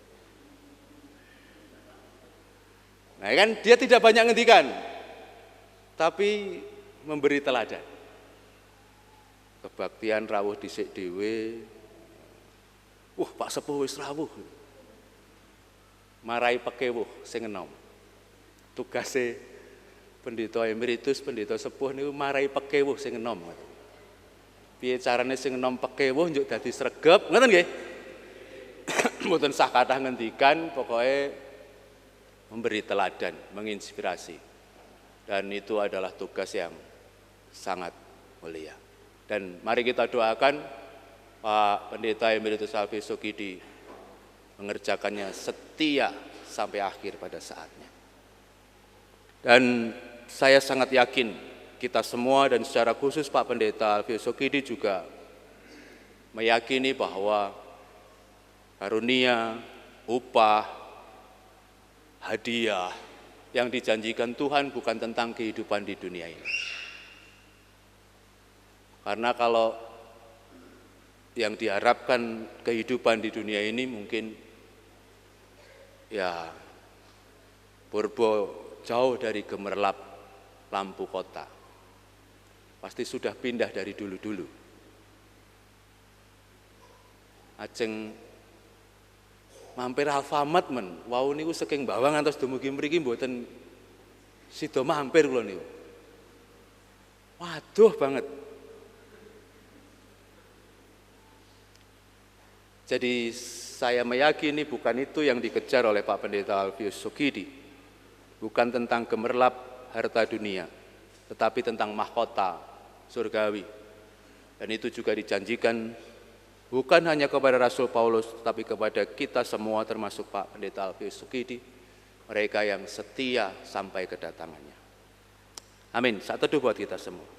Nah, kan dia tidak banyak ngendikan, tapi memberi teladan. Kebaktian rawuh dhisik dhewe. Pak Sepuh wis rawuh. Marai pekewuh sing enom. Tugase pendeta emeritus, pendeta sepuh niku marai pekewuh sing enom. Piye carane sing enom pekewuh njuk dadi sregep, ngoten nggih? Mboten sah kathah ngendikan, pokoke memberi teladan, menginspirasi. Dan itu adalah tugas yang sangat mulia. Dan mari kita doakan Pak Pendeta Emeritus Alfius Sukidi mengerjakannya setia sampai akhir pada saatnya. Dan saya sangat yakin kita semua dan secara khusus Pak Pendeta Alfius Sukidi juga meyakini bahwa karunia, upah, hadiah yang dijanjikan Tuhan bukan tentang kehidupan di dunia ini. Karena kalau yang diharapkan kehidupan di dunia ini mungkin ya purbo jauh dari gemerlap lampu kota. Pasti sudah pindah dari dulu-dulu. Ajeng mampir Alfamart men, wau niku saking bawang ngantos dumugi mriki mboten sida mampir kula niku. Waduh banget. Jadi saya meyakini bukan itu yang dikejar oleh Pak Pendeta Alfius Sukidi. Bukan tentang gemerlap harta dunia, tetapi tentang mahkota surgawi. Dan itu juga dijanjikan bukan hanya kepada Rasul Paulus, tetapi kepada kita semua termasuk Pak Pendeta Alfius Sukidi, mereka yang setia sampai kedatangannya. Amin. Saat teduh buat kita semua.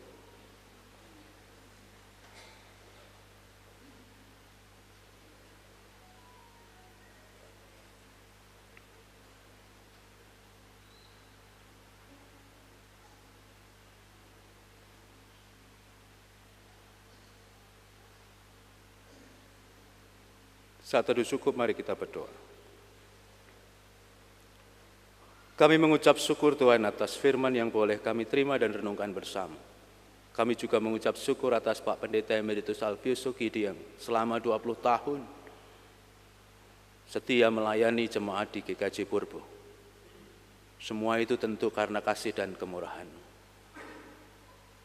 Saat teduh cukup, mari kita berdoa. Kami mengucap syukur Tuhan atas firman yang boleh kami terima dan renungkan bersama. Kami juga mengucap syukur atas Pak Pendeta Emeritus Alfius Sukidi yang selama 20 tahun setia melayani jemaat di GKJ Purbo. Semua itu tentu karena kasih dan kemurahan.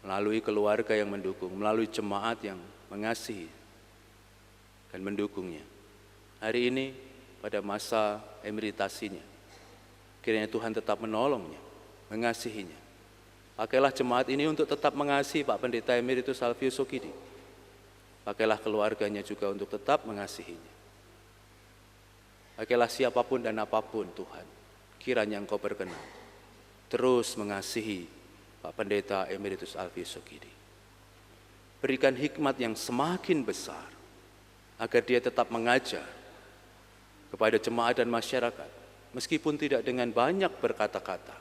Melalui keluarga yang mendukung, melalui jemaat yang mengasihi dan mendukungnya. Hari ini pada masa emeritasinya, kiranya Tuhan tetap menolongnya, mengasihinya. Pakailah jemaat ini untuk tetap mengasihi Pak Pendeta Emeritus Alfius Sukidi. Pakailah keluarganya juga untuk tetap mengasihinya. Pakailah siapapun dan apapun Tuhan, kiranya Engkau berkenan terus mengasihi Pak Pendeta Emeritus Alfius Sukidi. Berikan hikmat yang semakin besar agar dia tetap mengajar kepada jemaat dan masyarakat, meskipun tidak dengan banyak berkata-kata,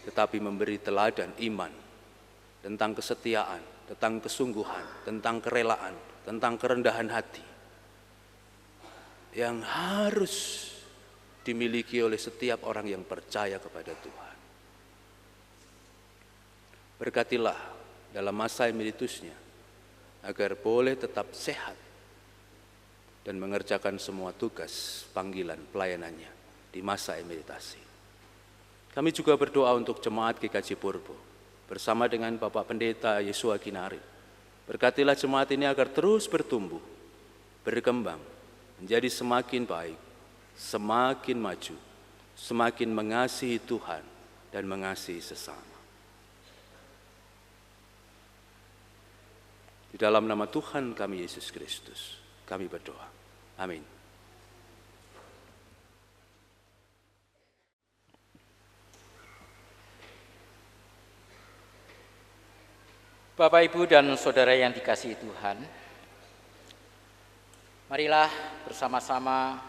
tetapi memberi teladan iman tentang kesetiaan, tentang kesungguhan, tentang kerelaan, tentang kerendahan hati yang harus dimiliki oleh setiap orang yang percaya kepada Tuhan. Berkatilah dalam masa emeritusnya agar boleh tetap sehat dan mengerjakan semua tugas panggilan pelayanannya di masa emeritasi. Kami juga berdoa untuk jemaat GKJ Purbo bersama dengan Bapak Pendeta Yesua Kinari. Berkatilah jemaat ini agar terus bertumbuh, berkembang, menjadi semakin baik, semakin maju, semakin mengasihi Tuhan dan mengasihi sesama. Di dalam nama Tuhan kami Yesus Kristus, kami berdoa. Amin. Bapak, Ibu, dan Saudara yang dikasihi Tuhan, marilah bersama-sama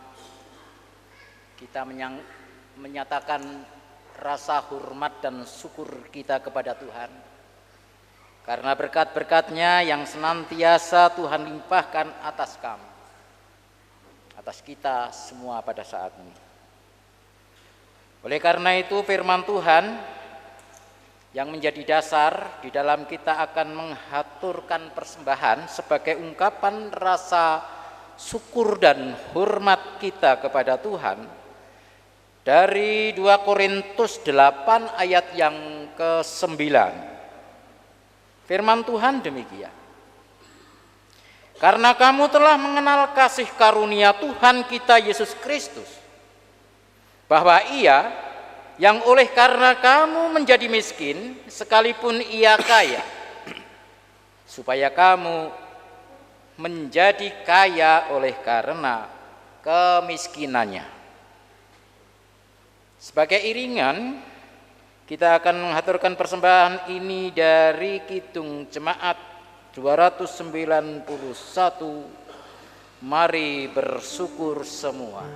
kita menyatakan rasa hormat dan syukur kita kepada Tuhan. Karena berkat-berkat-Nya yang senantiasa Tuhan limpahkan atas kami, atas kita semua pada saat ini. Oleh karena itu firman Tuhan yang menjadi dasar di dalam kita akan menghaturkan persembahan sebagai ungkapan rasa syukur dan hormat kita kepada Tuhan dari 2 Korintus 8 ayat yang ke-9. Firman Tuhan demikian. Karena kamu telah mengenal kasih karunia Tuhan kita Yesus Kristus, bahwa Ia yang oleh karena kamu menjadi miskin, sekalipun Ia kaya, supaya kamu menjadi kaya oleh karena kemiskinannya. Sebagai iringan, kita akan mengaturkan persembahan ini dari Kidung Jemaat 291. Mari bersyukur semua.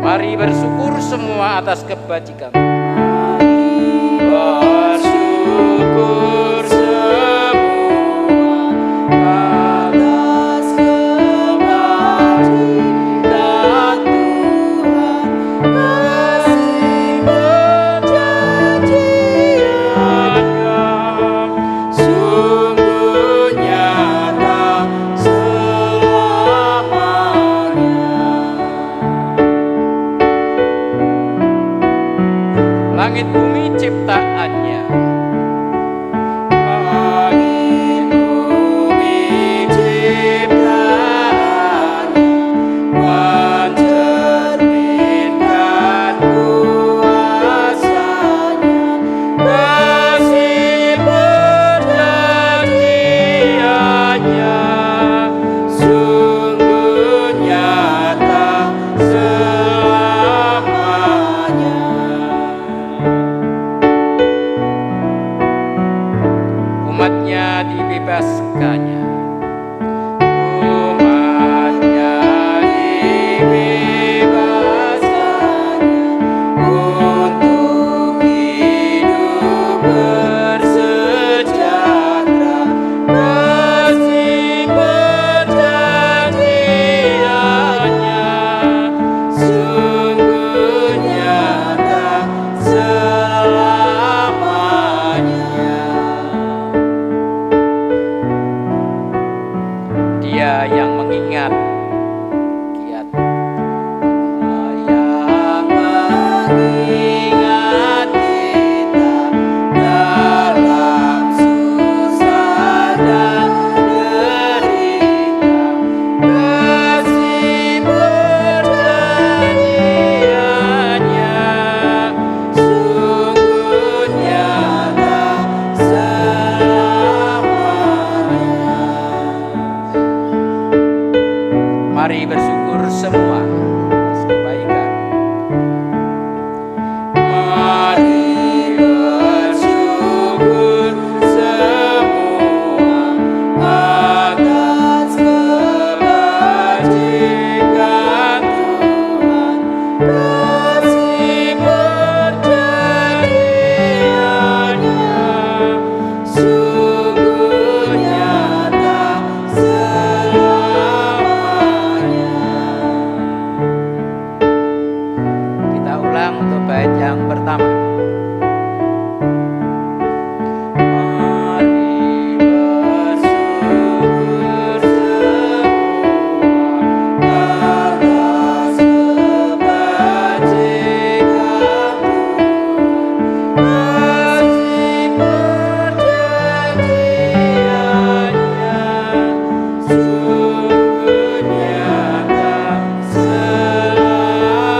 Mari bersyukur semua atas kebajikan. Bersyukur semua atas kebajikan Tuhan, kasih perjanjian-Nya sungguh nyata selamanya. Langit bumi ciptaannya, Langit bumi ciptaannya mencerminkan kuasa-Nya, kasih perjanjian-Nya sungguh nyata selamanya. umatnya dibebaskannya. Umatnya dibebaskan ingat kita dalam susah dan derita, kasih perjanjiannya sungguh nyata selamanya. Mari bersyukur semua atas kebaikan. Mari bersyukur semua atas kebajikan Tuhan, kasih perjanjiannya sungguh nyata selamanya. Kita ulang untuk bait yang pertama. Mari bersyukur semua atas kebajikan Tuhan, kasih perjanjiannya sungguh nyata selamanya.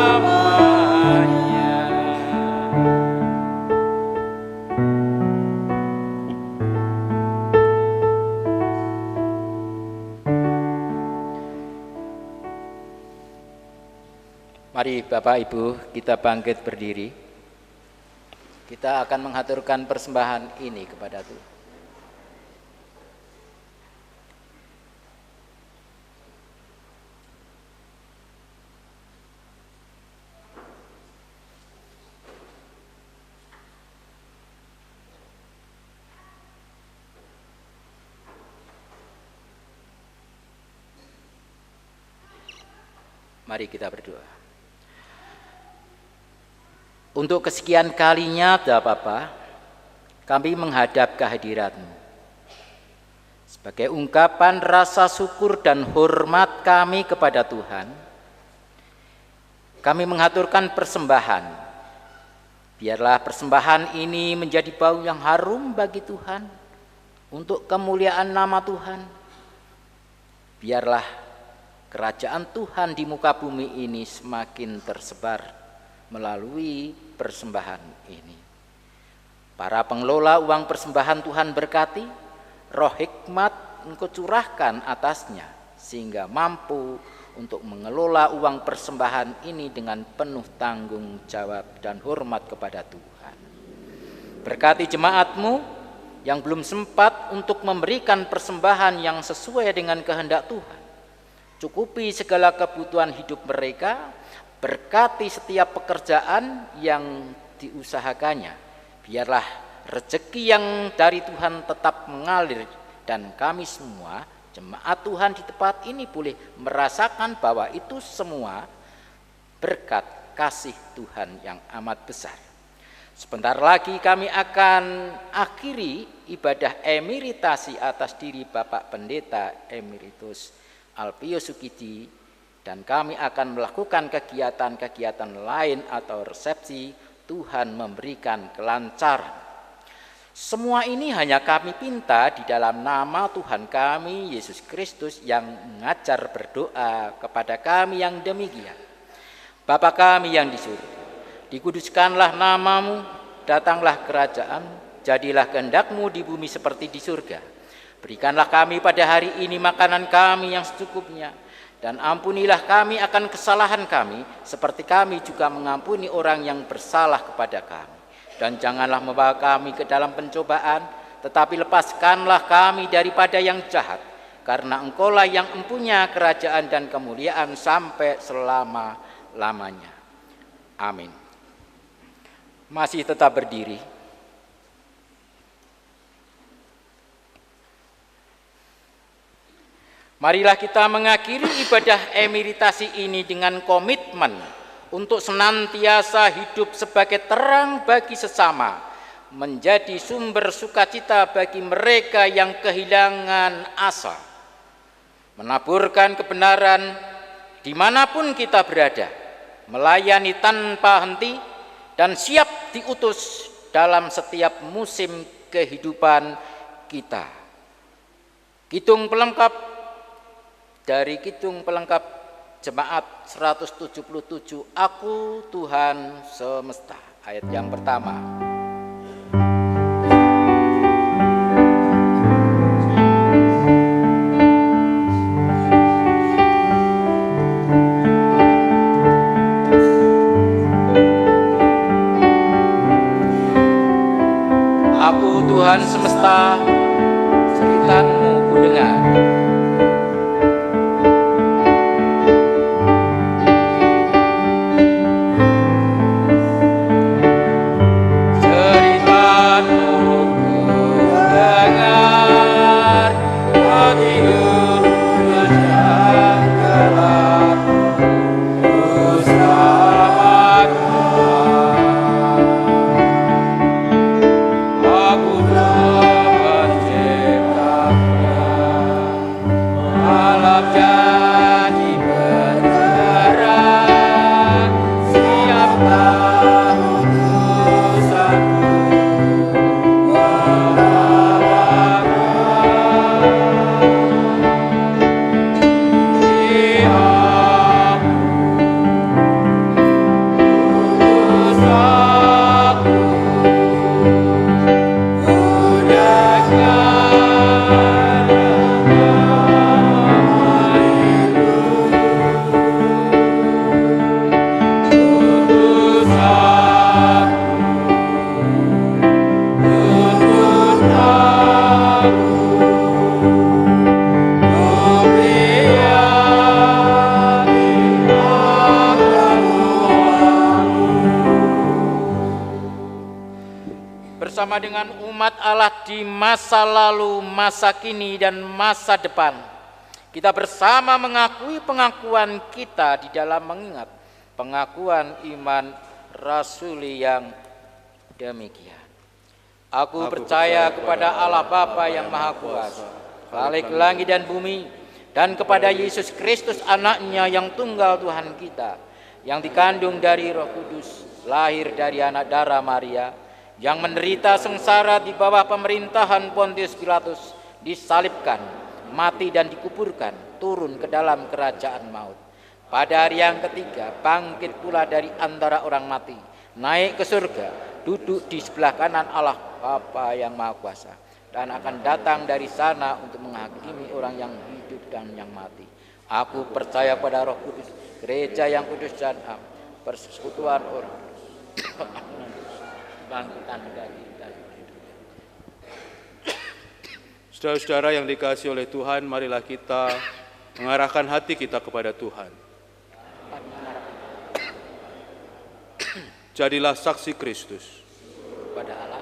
Mari Bapak Ibu kita bangkit berdiri. Kita akan menghaturkan persembahan ini kepada Tuhan. Mari kita berdoa. Untuk kesekian kalinya, Bapa, kami menghadap kehadirat-Mu. Sebagai ungkapan rasa syukur dan hormat kami kepada Tuhan, kami menghaturkan persembahan. Biarlah persembahan ini menjadi bau yang harum bagi Tuhan, untuk kemuliaan nama Tuhan. Biarlah kerajaan Tuhan di muka bumi ini semakin tersebar melalui persembahan ini. Para pengelola uang persembahan Tuhan berkati, roh hikmat Engkau curahkan atasnya, sehingga mampu untuk mengelola uang persembahan ini dengan penuh tanggung jawab dan hormat kepada Tuhan. Berkati jemaat-Mu yang belum sempat untuk memberikan persembahan yang sesuai dengan kehendak Tuhan. Cukupi segala kebutuhan hidup mereka, berkati setiap pekerjaan yang diusahakannya. Biarlah rezeki yang dari Tuhan tetap mengalir, dan kami semua jemaat Tuhan di tempat ini boleh merasakan bahwa itu semua berkat kasih Tuhan yang amat besar. Sebentar lagi kami akan akhiri ibadah emeritasi atas diri Bapak Pendeta Emeritus Alpio Sukidi, dan kami akan melakukan kegiatan-kegiatan lain atau resepsi. Tuhan memberikan kelancaran. Semua ini hanya kami pinta di dalam nama Tuhan kami Yesus Kristus yang mengajar berdoa kepada kami yang demikian. Bapa kami yang di surga, dikuduskanlah namamu, datanglah kerajaan, jadilah kehendak-Mu di bumi seperti di surga. Berikanlah kami pada hari ini makanan kami yang secukupnya, dan ampunilah kami akan kesalahan kami, seperti kami juga mengampuni orang yang bersalah kepada kami. Dan janganlah membawa kami ke dalam pencobaan, tetapi lepaskanlah kami daripada yang jahat, karena Engkaulah yang mempunyai kerajaan dan kemuliaan sampai selama-lamanya. Amin. Masih tetap berdiri. Marilah kita mengakhiri ibadah emeritasi ini dengan komitmen untuk senantiasa hidup sebagai terang bagi sesama, menjadi sumber sukacita bagi mereka yang kehilangan asa, menaburkan kebenaran dimanapun kita berada, melayani tanpa henti, dan siap diutus dalam setiap musim kehidupan kita. Kidung pelengkap dari Kidung Pelengkap Jemaat 177, Aku Tuhan Semesta. Ayat yang pertama. Aku Tuhan semesta, ceritamu ku dengar. Bersama dengan umat Allah di masa lalu, masa kini, dan masa depan, kita bersama mengakui pengakuan kita di dalam mengingat pengakuan iman rasuli yang demikian. Aku percaya kepada Allah Bapa yang Maha Kuasa, Khalik langit dan bumi, dan kepada Yesus Kristus anaknya yang tunggal Tuhan kita, yang dikandung dari Roh Kudus, lahir dari anak darah Maria, yang menderita sengsara di bawah pemerintahan Pontius Pilatus, disalibkan, mati dan dikuburkan, turun ke dalam kerajaan maut. Pada hari yang ketiga bangkit pula dari antara orang mati, naik ke surga, duduk di sebelah kanan Allah Bapa yang Maha Kuasa, dan akan datang dari sana untuk menghakimi orang yang hidup dan yang mati. Aku percaya pada Roh Kudus, gereja yang kudus dan am, persekutuan orang, bangkitan dari hidup. Saudara-saudara yang dikasihi oleh Tuhan, marilah kita mengarahkan hati kita kepada Tuhan. Jadilah saksi Kristus. Kepada Allah.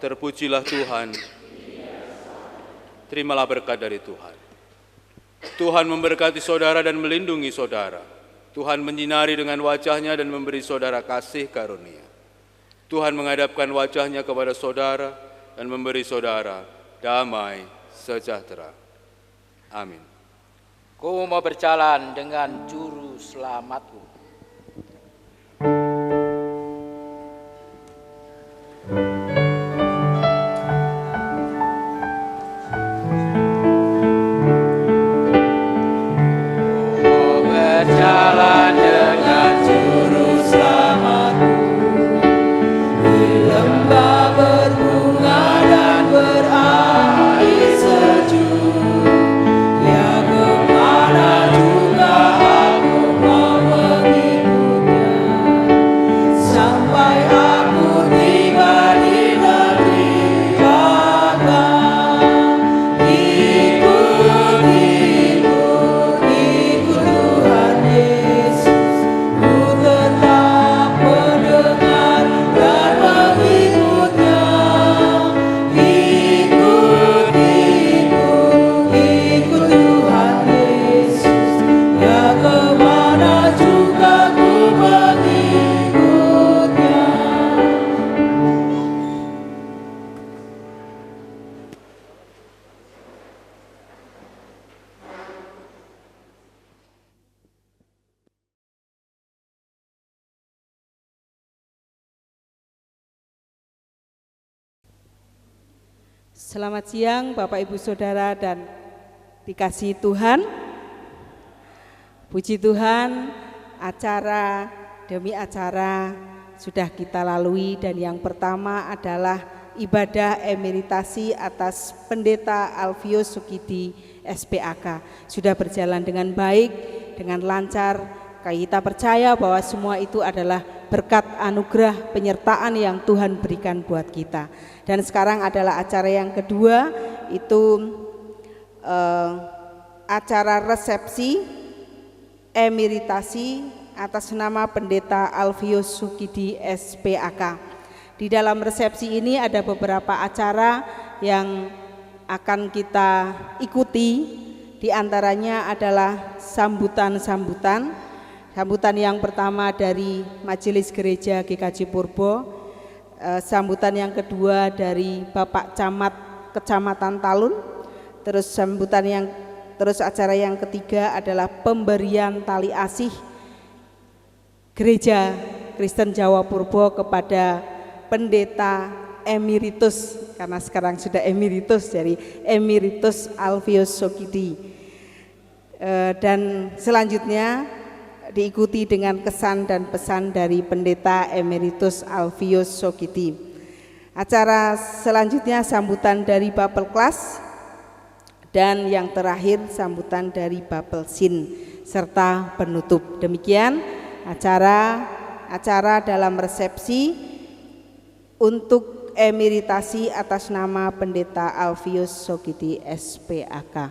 Terpujilah Tuhan. Terimalah berkat dari Tuhan. Tuhan memberkati saudara dan melindungi saudara. Tuhan menyinari dengan wajah-Nya dan memberi saudara kasih karunia. Tuhan menghadapkan wajah-Nya kepada saudara dan memberi saudara damai sejahtera. Amin. Ku mau berjalan dengan juru selamatku. Berjalan dengan juru selamatku di lembah berbunga dan berair sejuk, yang kemana juga aku mau Selamat siang Bapak Ibu Saudara dan dikasihi Tuhan. Puji Tuhan, acara demi acara sudah kita lalui dan yang pertama adalah ibadah emeritasi atas Pendeta Alfius Sukidi SPAK. Sudah berjalan dengan baik, dengan lancar. Kita percaya bahwa semua itu adalah berkat anugerah penyertaan yang Tuhan berikan buat kita. Dan sekarang adalah acara yang kedua, itu acara resepsi emeritasi atas nama Pendeta Alfius Sukidi SPAK. Di dalam resepsi ini ada beberapa acara yang akan kita ikuti, di antaranya adalah sambutan yang pertama dari Majelis Gereja GKJ Purbo, sambutan yang kedua dari Bapak Camat Kecamatan Talun, terus acara yang ketiga adalah pemberian tali asih Gereja Kristen Jawa Purbo kepada Pendeta Emeritus, karena sekarang sudah emeritus, jadi Emeritus Alfius Sukidi. Dan selanjutnya diikuti dengan kesan dan pesan dari Pendeta Emeritus Alfius Sukidi. Acara selanjutnya sambutan dari Bapelklas, dan yang terakhir sambutan dari Bapelsin serta penutup. Demikian acara dalam resepsi untuk emeritasi atas nama Pendeta Alfius Sukidi SPAK.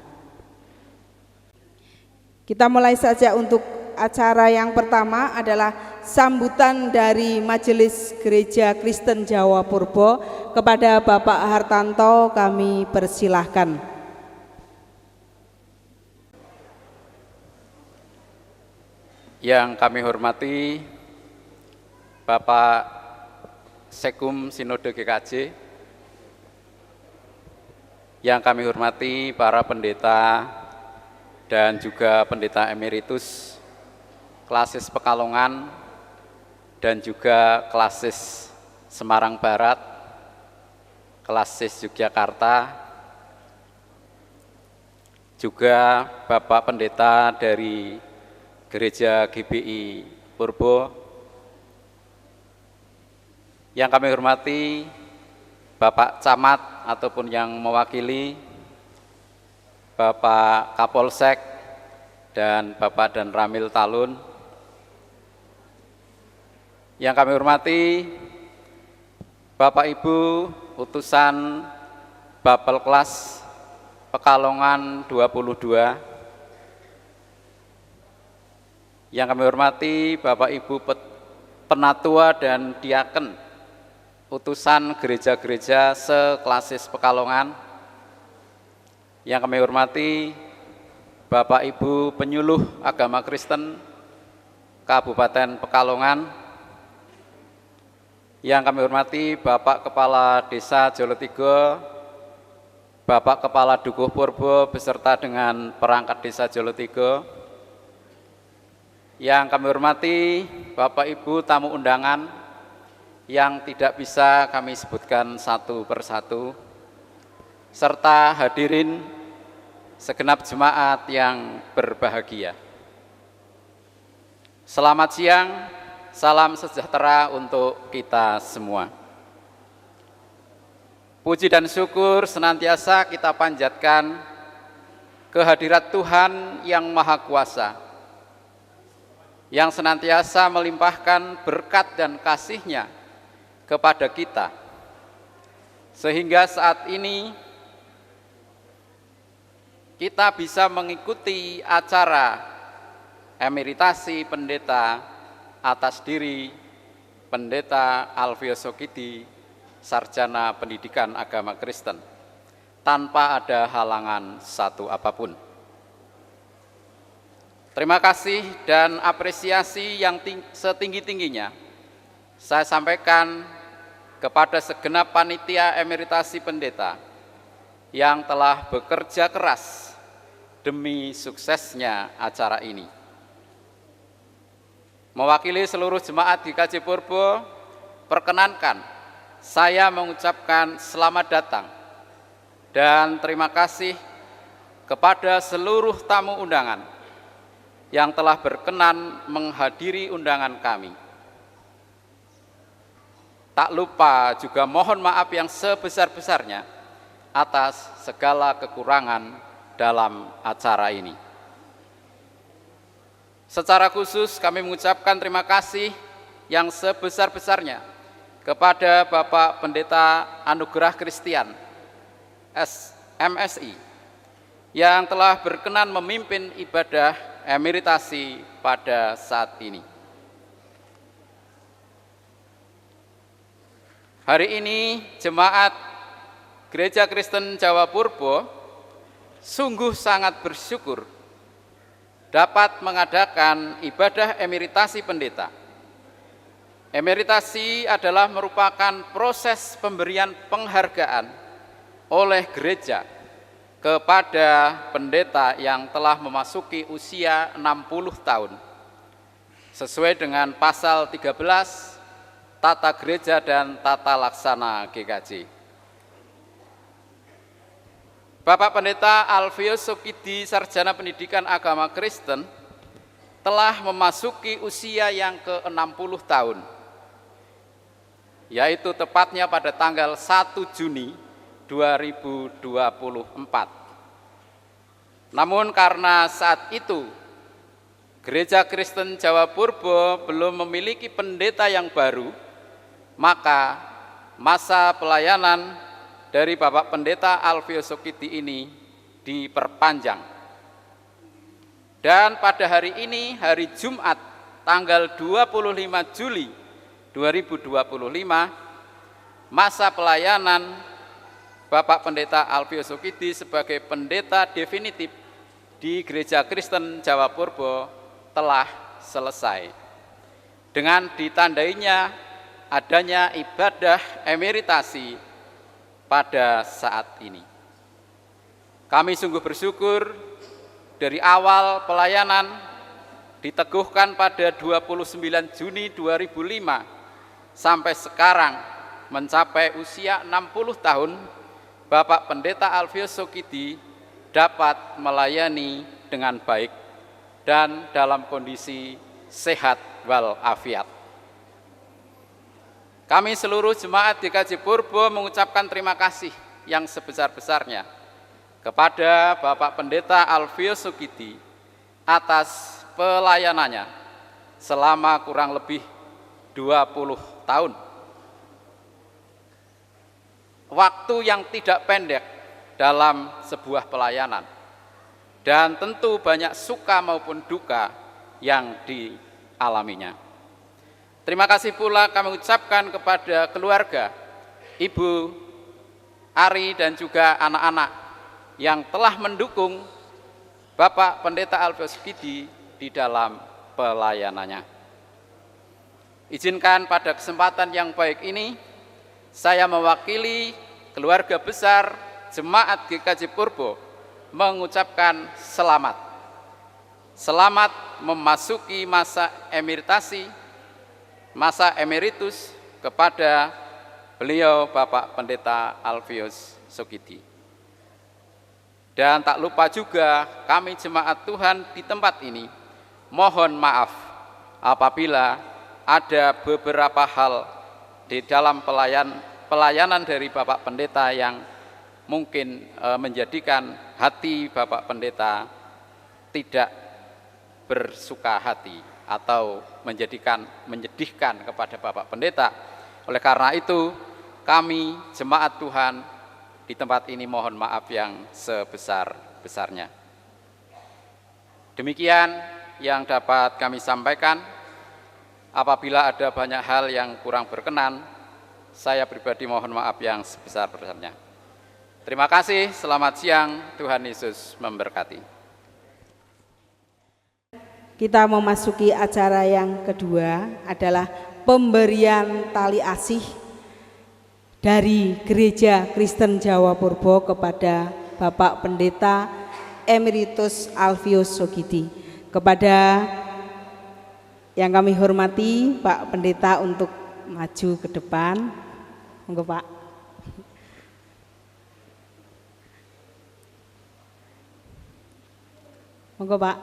Kita mulai saja. Untuk acara yang pertama adalah sambutan dari Majelis Gereja Kristen Jawa Purbo. Kepada Bapak Hartanto kami persilahkan. Yang kami hormati Bapak Sekum Sinode GKJ, yang kami hormati para pendeta dan juga pendeta emeritus Klasis Pekalongan dan juga Klasis Semarang Barat, Klasis Yogyakarta, juga Bapak Pendeta dari Gereja GBI Purbo, yang kami hormati Bapak Camat ataupun yang mewakili, Bapak Kapolsek dan Bapak dan Ramil Talun, yang kami hormati Bapak Ibu utusan Bapelklas Pekalongan 22, yang kami hormati Bapak Ibu Penatua dan Diaken utusan gereja-gereja seklasis Pekalongan, yang kami hormati Bapak Ibu penyuluh agama Kristen Kabupaten Pekalongan, yang kami hormati Bapak Kepala Desa Jolotigo, Bapak Kepala Dukuh Purbo beserta dengan perangkat Desa Jolotigo, yang kami hormati Bapak Ibu tamu undangan yang tidak bisa kami sebutkan satu persatu, serta hadirin segenap jemaat yang berbahagia. Selamat siang, salam sejahtera untuk kita semua. Puji dan syukur senantiasa kita panjatkan kehadirat Tuhan yang Maha Kuasa, yang senantiasa melimpahkan berkat dan kasih-Nya kepada kita, sehingga saat ini kita bisa mengikuti acara emeritasi pendeta atas diri Pendeta Alfius Sukidi, Sarjana Pendidikan Agama Kristen, tanpa ada halangan satu apapun. Terima kasih dan apresiasi yang setinggi-tingginya saya sampaikan kepada segenap panitia emeritasi pendeta yang telah bekerja keras demi suksesnya acara ini. Mewakili seluruh jemaat GKJ Purbo, perkenankan saya mengucapkan selamat datang Dan terima kasih kepada seluruh tamu undangan yang telah berkenan menghadiri undangan kami. Tak lupa juga mohon maaf yang sebesar-besarnya atas segala kekurangan dalam acara ini. Secara khusus kami mengucapkan terima kasih yang sebesar-besarnya kepada Bapak Pendeta Anugerah Kristian MSI yang telah berkenan memimpin ibadah emeritasi pada saat ini. Hari ini jemaat Gereja Kristen Jawa Purbo sungguh sangat bersyukur dapat mengadakan ibadah emeritasi pendeta. Emeritasi adalah merupakan proses pemberian penghargaan oleh gereja kepada pendeta yang telah memasuki usia 60 tahun sesuai dengan pasal 13 Tata Gereja dan Tata Laksana GKJ. Bapak Pendeta Alfius Sukidi, Sarjana Pendidikan Agama Kristen, telah memasuki usia yang ke-60 tahun, yaitu tepatnya pada tanggal 1 Juni 2024. Namun karena saat itu Gereja Kristen Jawa Purbo belum memiliki pendeta yang baru, maka masa pelayanan dari Bapak Pendeta Alfius Sukidi ini diperpanjang. Dan pada hari ini, hari Jumat, tanggal 25 Juli 2025, masa pelayanan Bapak Pendeta Alfius Sukidi sebagai pendeta definitif di Gereja Kristen Jawa Purbo telah selesai dengan ditandainya adanya ibadah emeritasi pada saat ini. Kami sungguh bersyukur dari awal pelayanan diteguhkan pada 29 Juni 2005 sampai sekarang mencapai usia 60 tahun, Bapak Pendeta Alfius Sukidi dapat melayani dengan baik dan dalam kondisi sehat walafiat. Kami seluruh jemaat GKJ Purbo mengucapkan terima kasih yang sebesar-besarnya kepada Bapak Pendeta Alfius Sukidi atas pelayanannya selama kurang lebih 20 tahun. Waktu yang tidak pendek dalam sebuah pelayanan, dan tentu banyak suka maupun duka yang dialaminya. Terima kasih pula kami ucapkan kepada keluarga, Ibu Ari dan juga anak-anak yang telah mendukung Bapak Pendeta Alfius Sukidi di dalam pelayanannya. Izinkan pada kesempatan yang baik ini, saya mewakili keluarga besar Jemaat GKJ Purbo mengucapkan selamat. Selamat memasuki masa emeritasi, masa emeritus kepada beliau Bapak Pendeta Alfius Sukidi. Dan tak lupa juga kami jemaat Tuhan di tempat ini mohon maaf apabila ada beberapa hal di dalam pelayanan dari Bapak Pendeta yang mungkin menjadikan hati Bapak Pendeta tidak bersuka hati atau menyedihkan kepada Bapak Pendeta. Oleh karena itu, kami jemaat Tuhan di tempat ini mohon maaf yang sebesar-besarnya. Demikian yang dapat kami sampaikan. Apabila ada banyak hal yang kurang berkenan, saya pribadi mohon maaf yang sebesar-besarnya. Terima kasih, selamat siang, Tuhan Yesus memberkati. Kita memasuki acara yang kedua adalah pemberian tali asih dari Gereja Kristen Jawa Purbo kepada Bapak Pendeta Emeritus Alfius Sukidi. Kepada yang kami hormati Pak Pendeta untuk maju ke depan. Monggo Pak. Monggo Pak.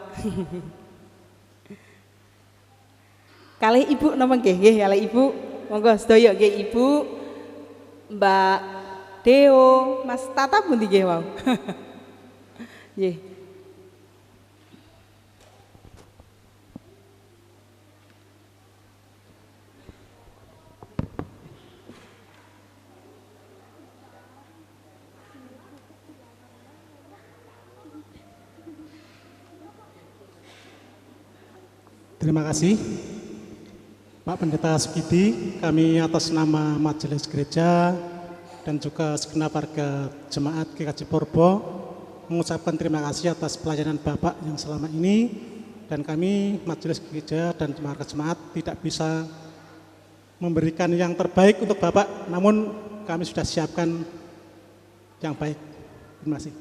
Kalih Ibu napa nggih? Nggih, kalih Ibu. Monggo sedaya nggih Ibu, Mbak Deo, Mas Tata pundi nggih wau. Nggih. Terima kasih Pak Pendeta Sukidi. Kami atas nama Majelis Gereja dan juga segenap warga Jemaat GKJ Purbo mengucapkan terima kasih atas pelayanan Bapak yang selama ini, dan kami Majelis Gereja dan warga Jemaat tidak bisa memberikan yang terbaik untuk Bapak, namun kami sudah siapkan yang baik. Terima kasih.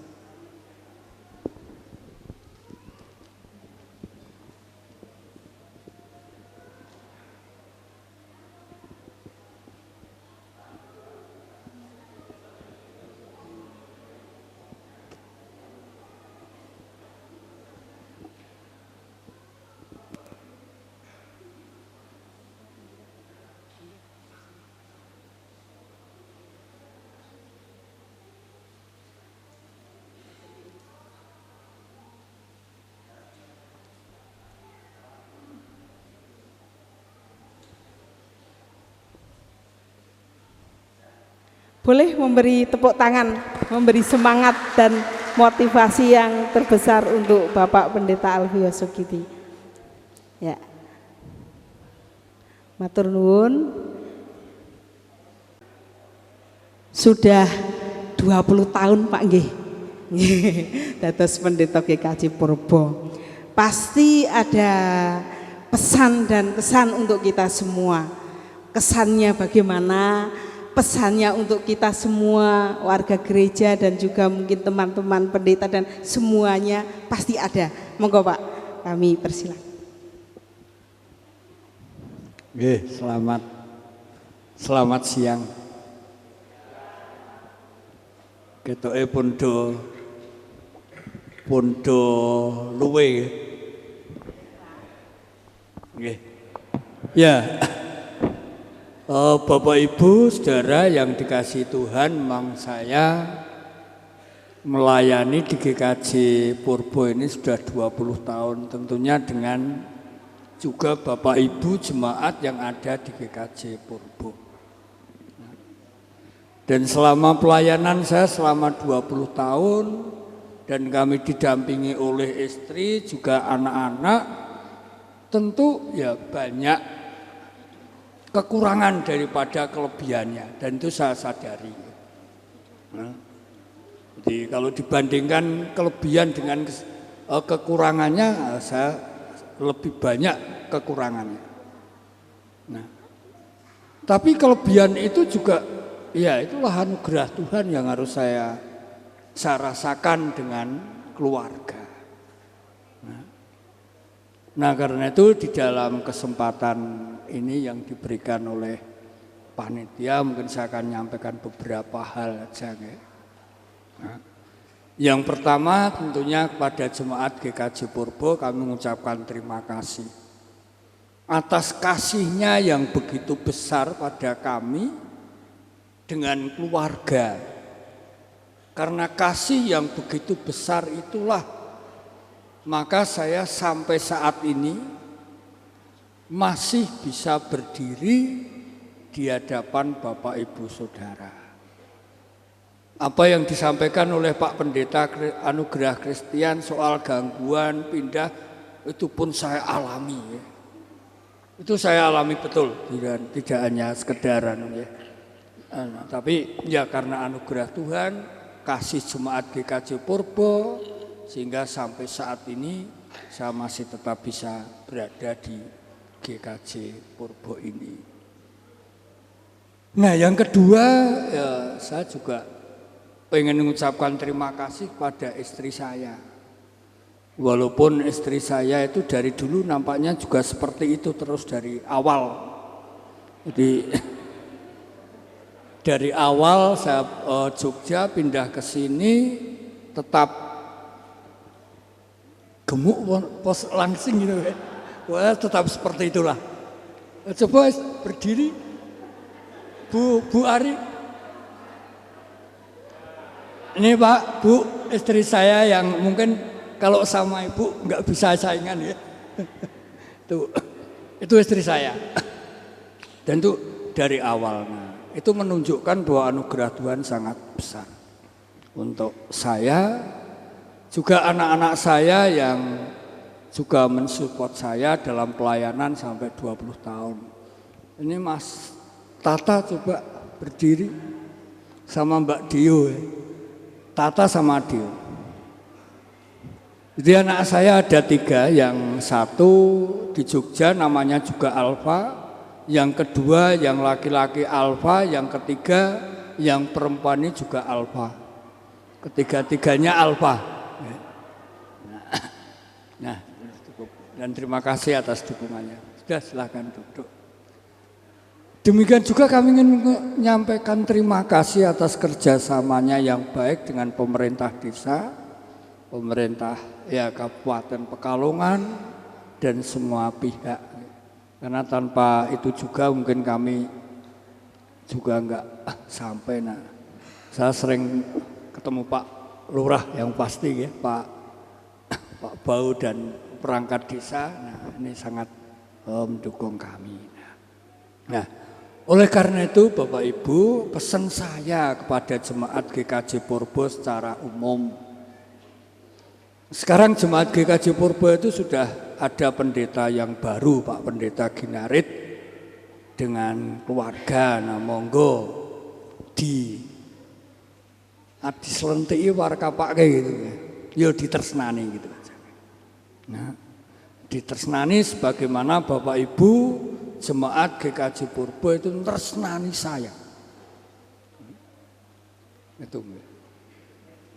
Boleh memberi tepuk tangan, memberi semangat dan motivasi yang terbesar untuk Bapak Pendeta Alfios Sukidi. Ya. Matur nuwun. Sudah 20 tahun Pak nggih. Dados pendeta GKJ Purbo. Pasti ada pesan dan kesan untuk kita semua. Kesannya bagaimana? Pesannya untuk kita semua warga gereja dan juga mungkin teman-teman pendeta dan semuanya pasti ada. Monggo Pak, kami persilakan. Oke, selamat siang. Ketoke pondo luwe. Nggih. Ya. Bapak Ibu, saudara yang dikasihi Tuhan, memang saya melayani di GKJ Purbo ini sudah 20 tahun, tentunya dengan juga Bapak Ibu jemaat yang ada di GKJ Purbo. Dan selama pelayanan saya selama 20 tahun, dan kami didampingi oleh istri juga anak-anak, tentu ya banyak kekurangan daripada kelebihannya, dan itu saya sadari. Jadi kalau dibandingkan kelebihan dengan kekurangannya, saya lebih banyak kekurangannya. Nah, tapi kelebihan itu juga, ya itulah anugerah Tuhan yang harus saya rasakan dengan keluarga. Nah karena itu di dalam kesempatan ini yang diberikan oleh panitia, mungkin saya akan menyampaikan beberapa hal saja. Nah, yang pertama tentunya kepada jemaat GKJ Purbo kami mengucapkan terima kasih atas kasihnya yang begitu besar pada kami dengan keluarga. Karena kasih yang begitu besar itulah maka saya sampai saat ini masih bisa berdiri di hadapan Bapak Ibu Saudara. Apa yang disampaikan oleh Pak Pendeta Anugerah Kristian soal gangguan pindah, itu pun saya alami. Itu saya alami betul, tidak hanya sekedaran. Tapi ya karena anugerah Tuhan, kasih jemaat GKJ Purbo, sehingga sampai saat ini saya masih tetap bisa berada di GKJ Purbo ini. Nah yang kedua, ya, saya juga pengen mengucapkan terima kasih kepada istri saya. Walaupun istri saya itu dari dulu nampaknya juga seperti itu terus dari awal. Jadi dari awal saya Jogja pindah ke sini tetap gemuk pos langsing gitu. Wah, tetap seperti itulah. Coba berdiri. Bu Ari. Ini Pak, Bu, istri saya yang mungkin kalau sama Ibu nggak bisa saingan ya. Itu istri saya. Dan itu dari awalnya. Itu menunjukkan bahwa anugerah Tuhan sangat besar. Untuk saya, juga anak-anak saya yang juga mensupport saya dalam pelayanan sampai 20 tahun. Ini Mas Tata coba berdiri sama Mbak Dio. Tata sama Dio. Jadi anak saya ada 3, yang satu di Jogja namanya juga Alfa, yang kedua yang laki-laki Alfa, yang ketiga yang perempuan ini juga Alfa. Ketiga-tiganya Alfa. Nah, cukup. Dan terima kasih atas dukungannya. Sudah, silahkan duduk. Demikian juga kami ingin menyampaikan terima kasih atas kerjasamanya yang baik dengan pemerintah desa, pemerintah ya Kabupaten Pekalongan, dan semua pihak. Karena tanpa itu juga mungkin kami juga enggak sampai. Nah, saya sering ketemu Pak Lurah yang pasti ya, Pak Bau dan perangkat desa. Nah, ini sangat mendukung kami. Nah, oleh karena itu Bapak Ibu, pesan saya kepada jemaat GKJ Purbo secara umum. Sekarang jemaat GKJ Purbo itu sudah ada pendeta yang baru, Pak Pendeta Ginarit dengan keluarga. Nah, monggo diselentiki warkapak kayak gitu ya. Yo ditresnani gitu aja. Nah, ditresnani sebagaimana Bapak Ibu jemaat GKJ Purbo itu tresnani saya. Itu.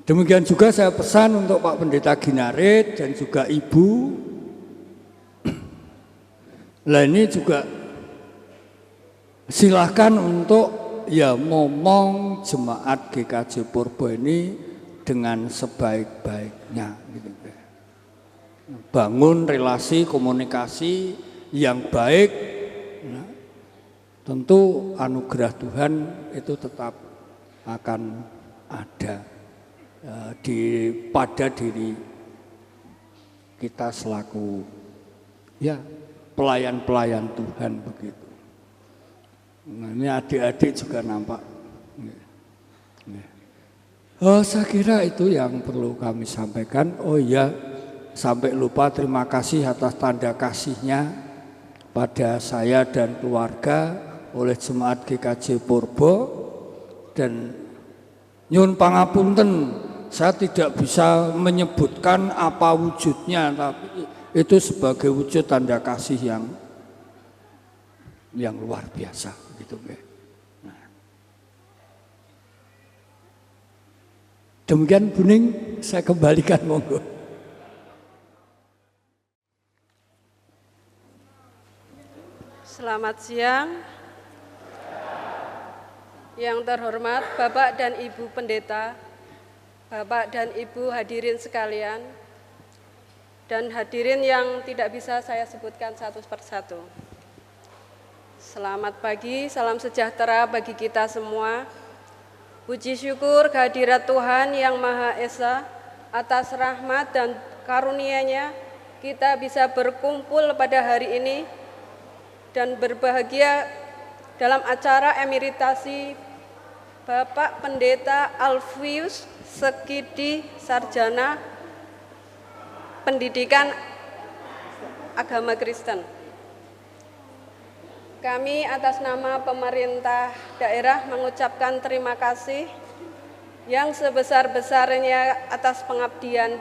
Demikian juga saya pesan untuk Pak Pendeta Ginarit dan juga Ibu. Lah ini juga silahkan untuk ya ngomong jemaat GKJ Purbo ini dengan sebaik-baiknya. Gitu. Bangun relasi komunikasi yang baik. Nah, tentu anugerah Tuhan itu tetap akan ada pada diri kita selaku ya pelayan-pelayan Tuhan begitu. Nah, ini adik-adik juga nampak. Saya kira itu yang perlu kami sampaikan. Oh iya, sampai lupa terima kasih atas tanda kasihnya pada saya dan keluarga oleh jemaat GKJ Purbo, dan nyun pangapunten saya tidak bisa menyebutkan apa wujudnya, tapi itu sebagai wujud tanda kasih yang luar biasa gitu. Nah. Demikian Buning, saya kembalikan monggo. Selamat siang. Yang terhormat Bapak dan Ibu Pendeta, Bapak dan Ibu hadirin sekalian, dan hadirin yang tidak bisa saya sebutkan satu persatu. Selamat pagi, salam sejahtera bagi kita semua. Puji syukur kehadirat Tuhan Yang Maha Esa atas rahmat dan karunia-Nya kita bisa berkumpul pada hari ini dan berbahagia dalam acara emeritasi Bapak Pendeta Alfius Sekidi, Sarjana Pendidikan Agama Kristen. Kami atas nama pemerintah daerah mengucapkan terima kasih yang sebesar-besarnya atas pengabdian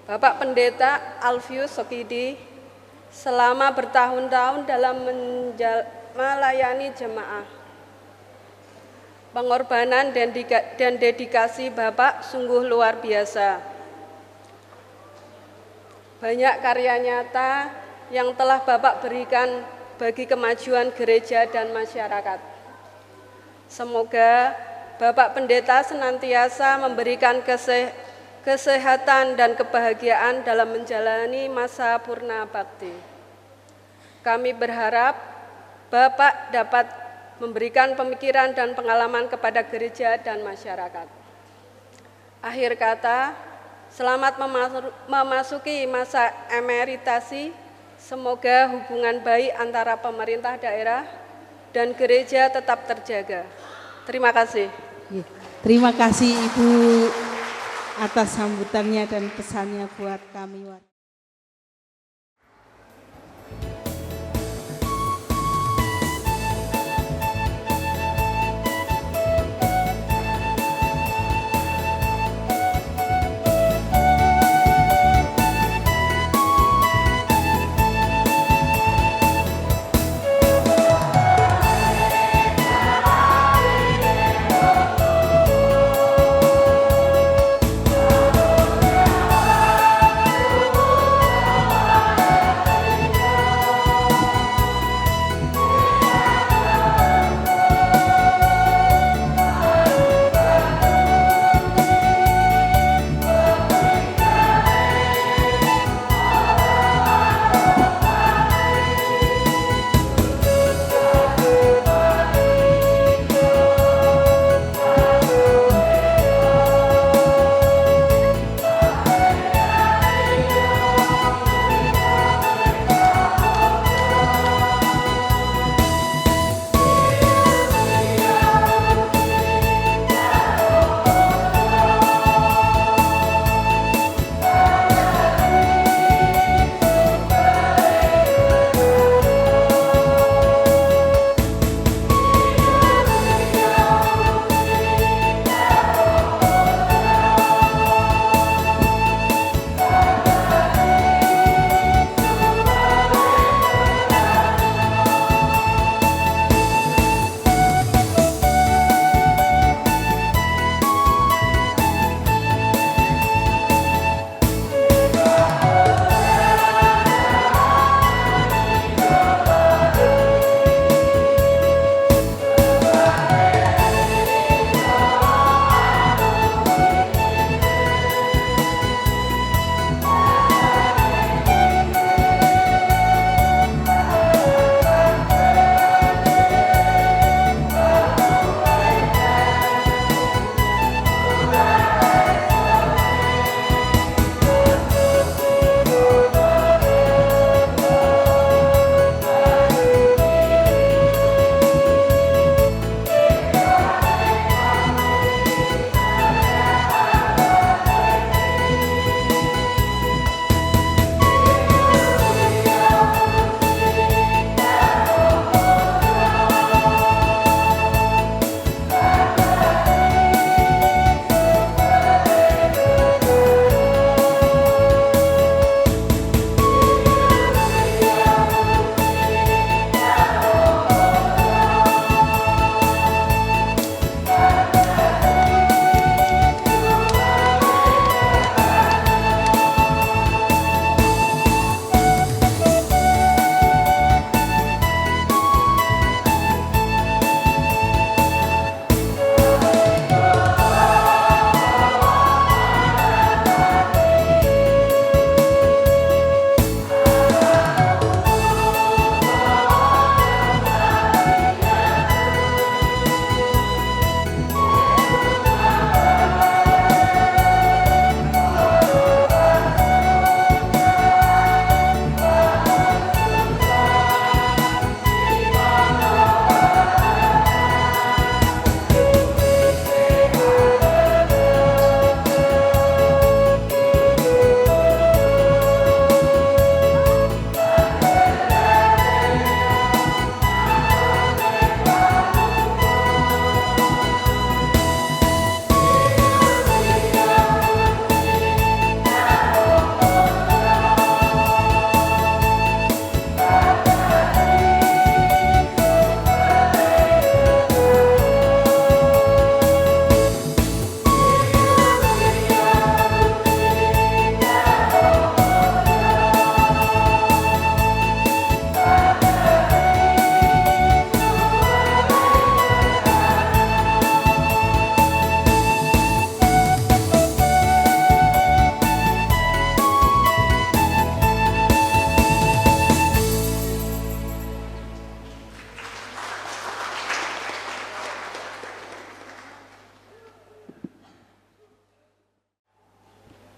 Bapak Pendeta Alfius Sekidi selama bertahun-tahun dalam melayani jemaah. Pengorbanan dan dedikasi Bapak sungguh luar biasa. Banyak karya nyata yang telah Bapak berikan bagi kemajuan gereja dan masyarakat. Semoga Bapak Pendeta senantiasa memberikan kesehatan, dan kebahagiaan dalam menjalani masa purna bakti. Kami berharap Bapak dapat memberikan pemikiran dan pengalaman kepada gereja dan masyarakat. Akhir kata, selamat memasuki masa emeritasi. Semoga hubungan baik antara pemerintah daerah dan gereja tetap terjaga. Terima kasih. Terima kasih Ibu atas sambutannya dan pesannya buat kami.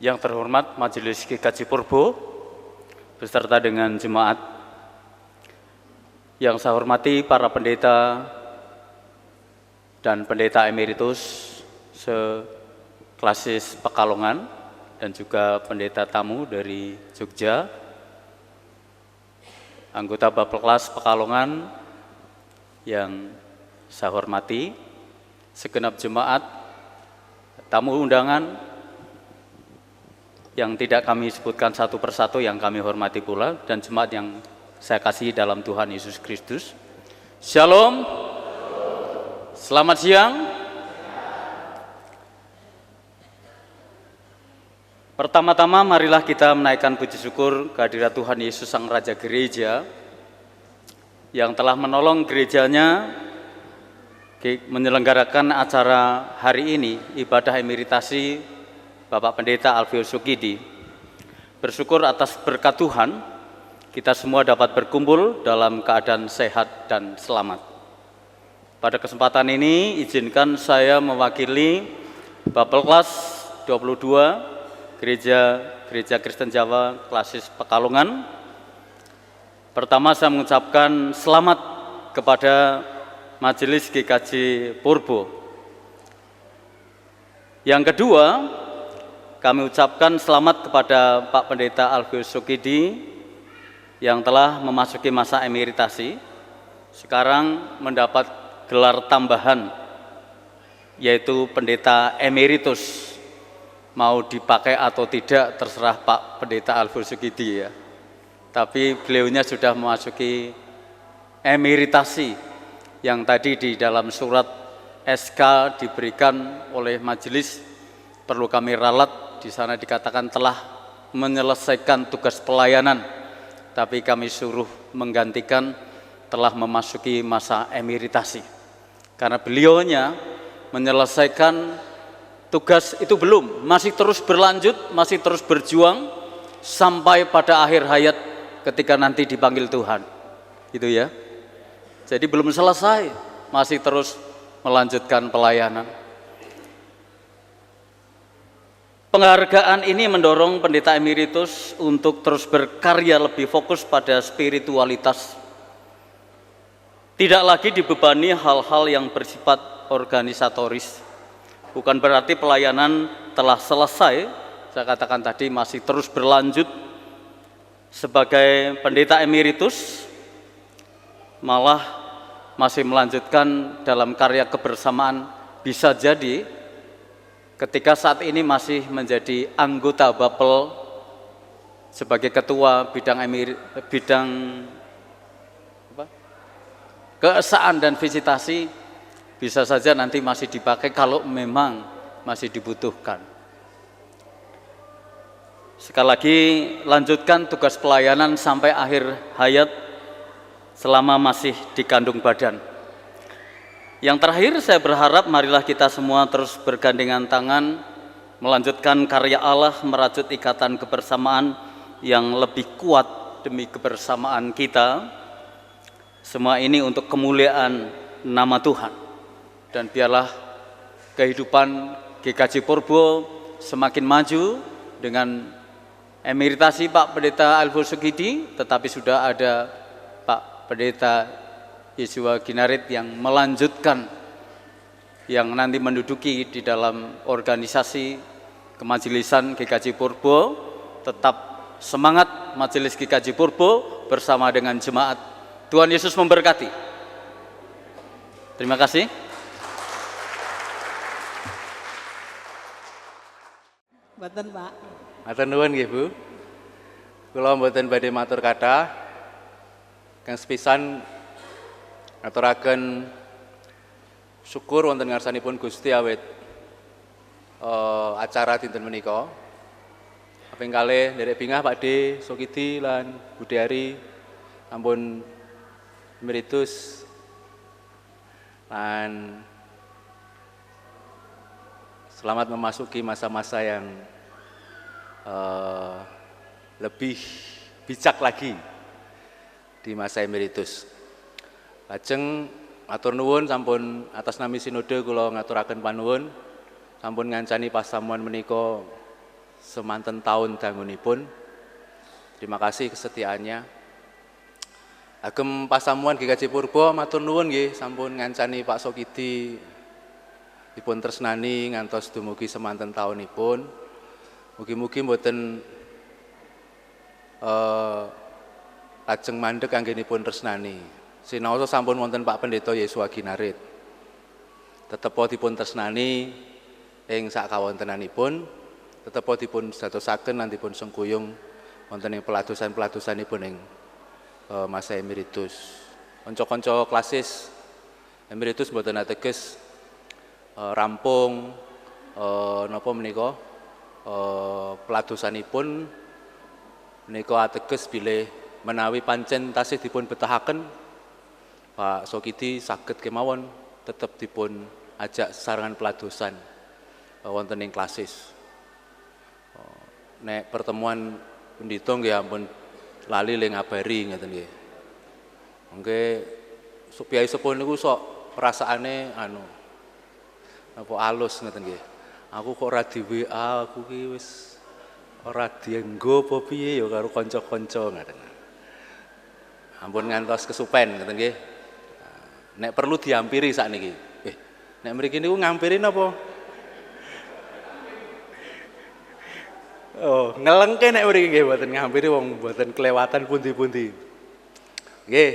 Yang terhormat Majelis GKJ Purbo beserta dengan jemaat. Yang saya hormati para pendeta dan pendeta emeritus seklasis Pekalongan dan juga pendeta tamu dari Jogja, anggota Bapelklas Pekalongan yang saya hormati, segenap jemaat, tamu undangan yang tidak kami sebutkan satu persatu yang kami hormati pula, dan jemaat yang saya kasihi dalam Tuhan Yesus Kristus. Shalom, selamat siang. Pertama-tama marilah kita menaikkan puji syukur kehadirat Tuhan Yesus Sang Raja Gereja yang telah menolong gerejanya menyelenggarakan acara hari ini, ibadah emeritasi Bapak Pendeta Alfius Sukidi. Bersyukur atas berkat Tuhan, kita semua dapat berkumpul dalam keadaan sehat dan selamat. Pada kesempatan ini, izinkan saya mewakili Bapelklas 22 Gereja Kristen Jawa Klasis Pekalongan. Pertama, saya mengucapkan selamat kepada Majelis GKJ Purbo. Yang kedua, kami ucapkan selamat kepada Pak Pendeta Alfius Sukidi yang telah memasuki masa emeritasi, sekarang mendapat gelar tambahan, yaitu Pendeta Emeritus. Mau dipakai atau tidak terserah Pak Pendeta Alfius Sukidi ya. Tapi beliaunya sudah memasuki emeritasi yang tadi di dalam surat SK diberikan oleh majelis, perlu kami ralat, di sana dikatakan telah menyelesaikan tugas pelayanan, tapi kami suruh menggantikan telah memasuki masa emeritasi. Karena beliaunya menyelesaikan tugas itu belum, masih terus berlanjut, masih terus berjuang sampai pada akhir hayat ketika nanti dipanggil Tuhan. Gitu ya. Jadi belum selesai, masih terus melanjutkan pelayanan. Penghargaan ini mendorong Pendeta Emeritus untuk terus berkarya lebih fokus pada spiritualitas. Tidak lagi dibebani hal-hal yang bersifat organisatoris. Bukan berarti pelayanan telah selesai, saya katakan tadi masih terus berlanjut. Sebagai Pendeta Emeritus, malah masih melanjutkan dalam karya kebersamaan, bisa jadi ketika saat ini masih menjadi anggota Bapel sebagai ketua bidang keesaan dan visitasi, bisa saja nanti masih dipakai kalau memang masih dibutuhkan. Sekali lagi, lanjutkan tugas pelayanan sampai akhir hayat selama masih dikandung badan. Yang terakhir, saya berharap marilah kita semua terus bergandengan tangan melanjutkan karya Allah, merajut ikatan kebersamaan yang lebih kuat demi kebersamaan kita. Semua ini untuk kemuliaan nama Tuhan. Dan biarlah kehidupan GKJ Purbo semakin maju dengan emeritasi Pak Pendeta Alfius Sukidi, tetapi sudah ada Pak Pendeta Yesua Ginarit yang melanjutkan, yang nanti menduduki di dalam organisasi kemajelisan GKJ Purbo. Tetap semangat Majelis GKJ Purbo bersama dengan jemaat. Tuhan Yesus memberkati. Terima kasih. Mboten, Pak. Matur nuwun nggih, Bu. Kula mboten badhe matur kathah. Kang sepisan ngaturaken syukur wonten ngarsanipun Gusti awit acara dinten menika. Kaping kalih nderek bingah Pakde Sukidi lan Budi Ari ampun emeritus lan selamat memasuki masa-masa yang lebih bijak lagi di masa emeritus. Lajeng matur nuwun sampun atas nami sinode kula ngaturaken panuwun sampun ngancani pasamuan menika semanten tahun dangunipun. Terima kasih kesetiaannya. Agem pasamuan GKJ Purbo matur nuwun nggih sampun ngancani Pak Sokidi dipun tresnani ngantos dumugi semanten taunipun. Mugi-mugi mboten lajeng mandheg anggenipun tresnani. Sinaosa sampun wonten Pak Pendeta Yesus Aginarit. Tetepa dipun tresnani ing sakawontenanipun, tetepa dipun dadosaken lan dipun sengkuyung wonten ing peladosan-peladosanipun ing masa emeritus. Kanca-kanca klasis emeritus mboten ateges rampung napa menika peladosanipun menika ateges bilih menawi pancen tasih dipun betahaken Pak Sokidi saged kemawon tetep dipun ajak sesarengan peladosan wonten ing klasis. Nek pertemuan pendhita nggih ampun lali le ngabari ngeten nggih. Mengke supaya sepun niku sok perasaane apa alus ngeten nggih. Aku kok ora di WA, aku ki wis ora dienggo apa piye ya karo kanca-kanca ngaten. Ampun ngantos kesupen ngeten nggih. Nek perlu diampiri sakniki. Nek mriki niku ngampiri napa? Oh, ngelengke nek mriki nggih mboten ngampiri wong mboten kelewatan pundi-pundi. Nggih,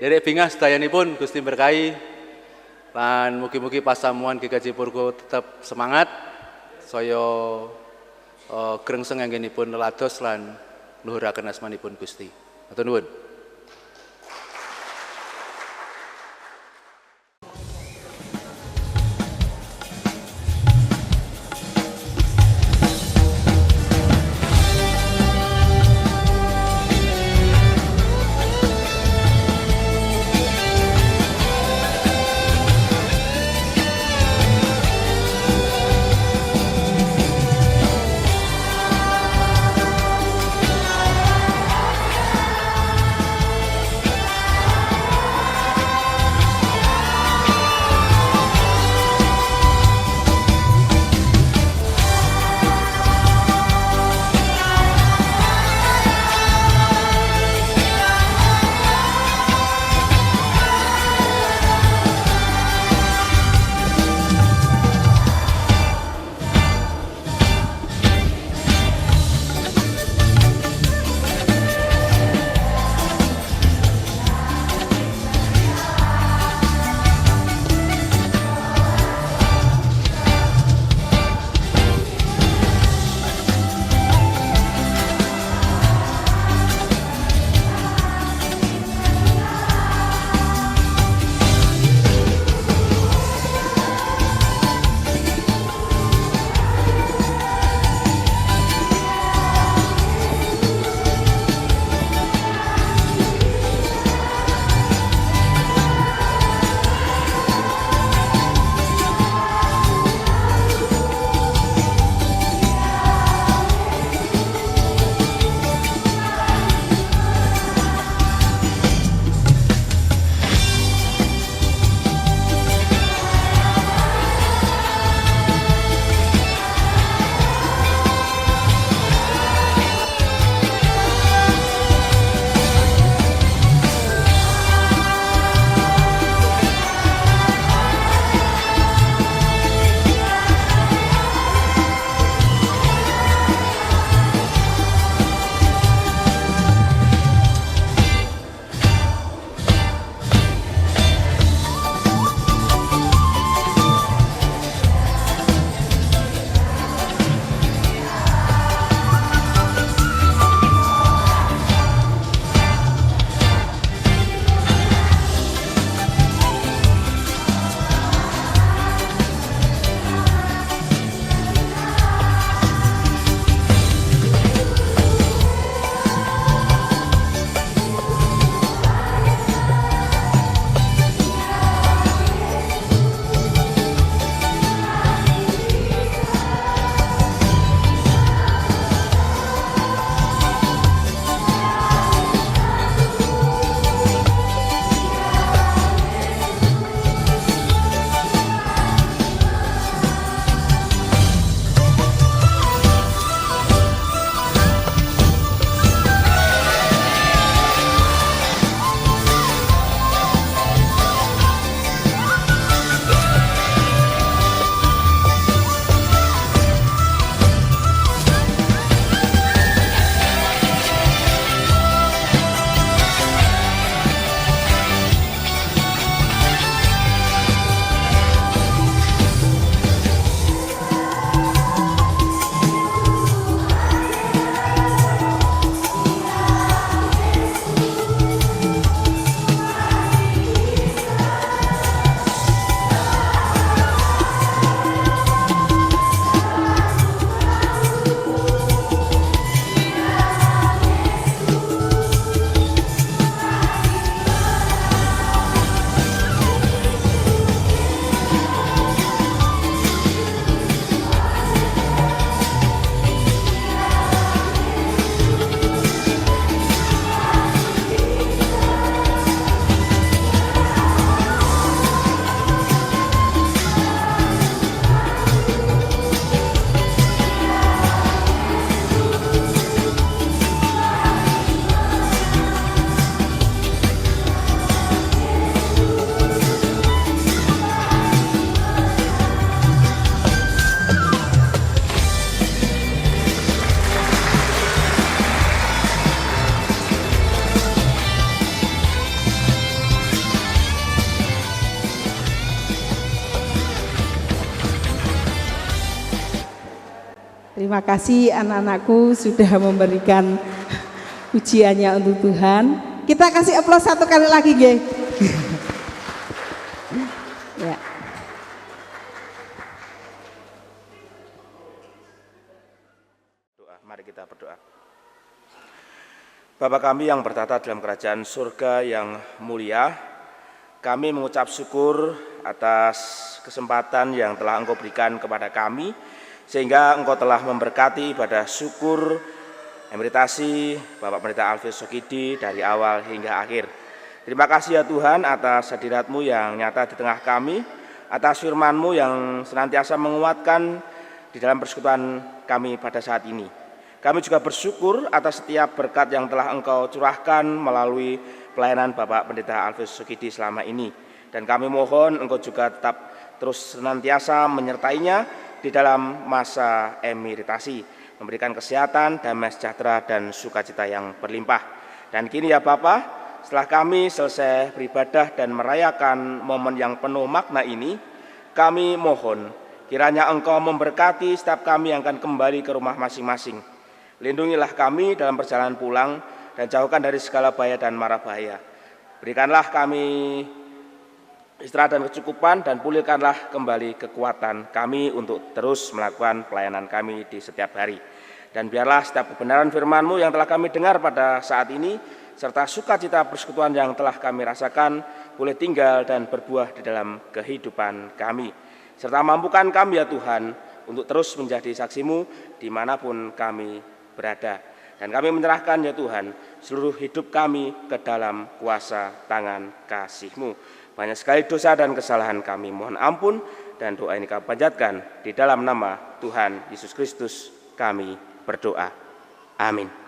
derek bingah sedayanipun Gusti berkahi lan mugi-mugi pasamuan GKJ Purbo tetap semangat saya grengseng anggenipun lelados lan luhuraken asmanipun Gusti. Matur nuwun. Terima kasih anak-anakku sudah memberikan pujiannya untuk Tuhan. Kita kasih aplaus satu kali lagi, geng. Ya. Mari kita berdoa. Bapa kami yang bertata dalam kerajaan surga yang mulia, kami mengucap syukur atas kesempatan yang telah Engkau berikan kepada kami, sehingga Engkau telah memberkati ibadah syukur emeritasi Bapak Pendeta Alfius Sukidi dari awal hingga akhir. Terima kasih ya Tuhan atas hadirat-Mu yang nyata di tengah kami, atas firman-Mu yang senantiasa menguatkan di dalam persekutuan kami pada saat ini. Kami juga bersyukur atas setiap berkat yang telah Engkau curahkan melalui pelayanan Bapak Pendeta Alfius Sukidi selama ini. Dan kami mohon Engkau juga tetap terus senantiasa menyertainya di dalam masa emeritasi, memberikan kesehatan, damai sejahtera, dan sukacita yang berlimpah. Dan kini ya Bapa, setelah kami selesai beribadah dan merayakan momen yang penuh makna ini, kami mohon kiranya Engkau memberkati setiap kami yang akan kembali ke rumah masing-masing. Lindungilah kami dalam perjalanan pulang dan jauhkan dari segala bahaya dan mara bahaya. Berikanlah kami istirahat dan kecukupan dan pulihkanlah kembali kekuatan kami untuk terus melakukan pelayanan kami di setiap hari. Dan biarlah setiap kebenaran firman-Mu yang telah kami dengar pada saat ini serta sukacita persekutuan yang telah kami rasakan boleh tinggal dan berbuah di dalam kehidupan kami. Serta mampukan kami ya Tuhan untuk terus menjadi saksi-Mu dimanapun kami berada. Dan kami menyerahkan ya Tuhan seluruh hidup kami ke dalam kuasa tangan kasih-Mu. Banyak sekali dosa dan kesalahan kami, mohon ampun, dan doa ini kami panjatkan di dalam nama Tuhan Yesus Kristus kami berdoa. Amin.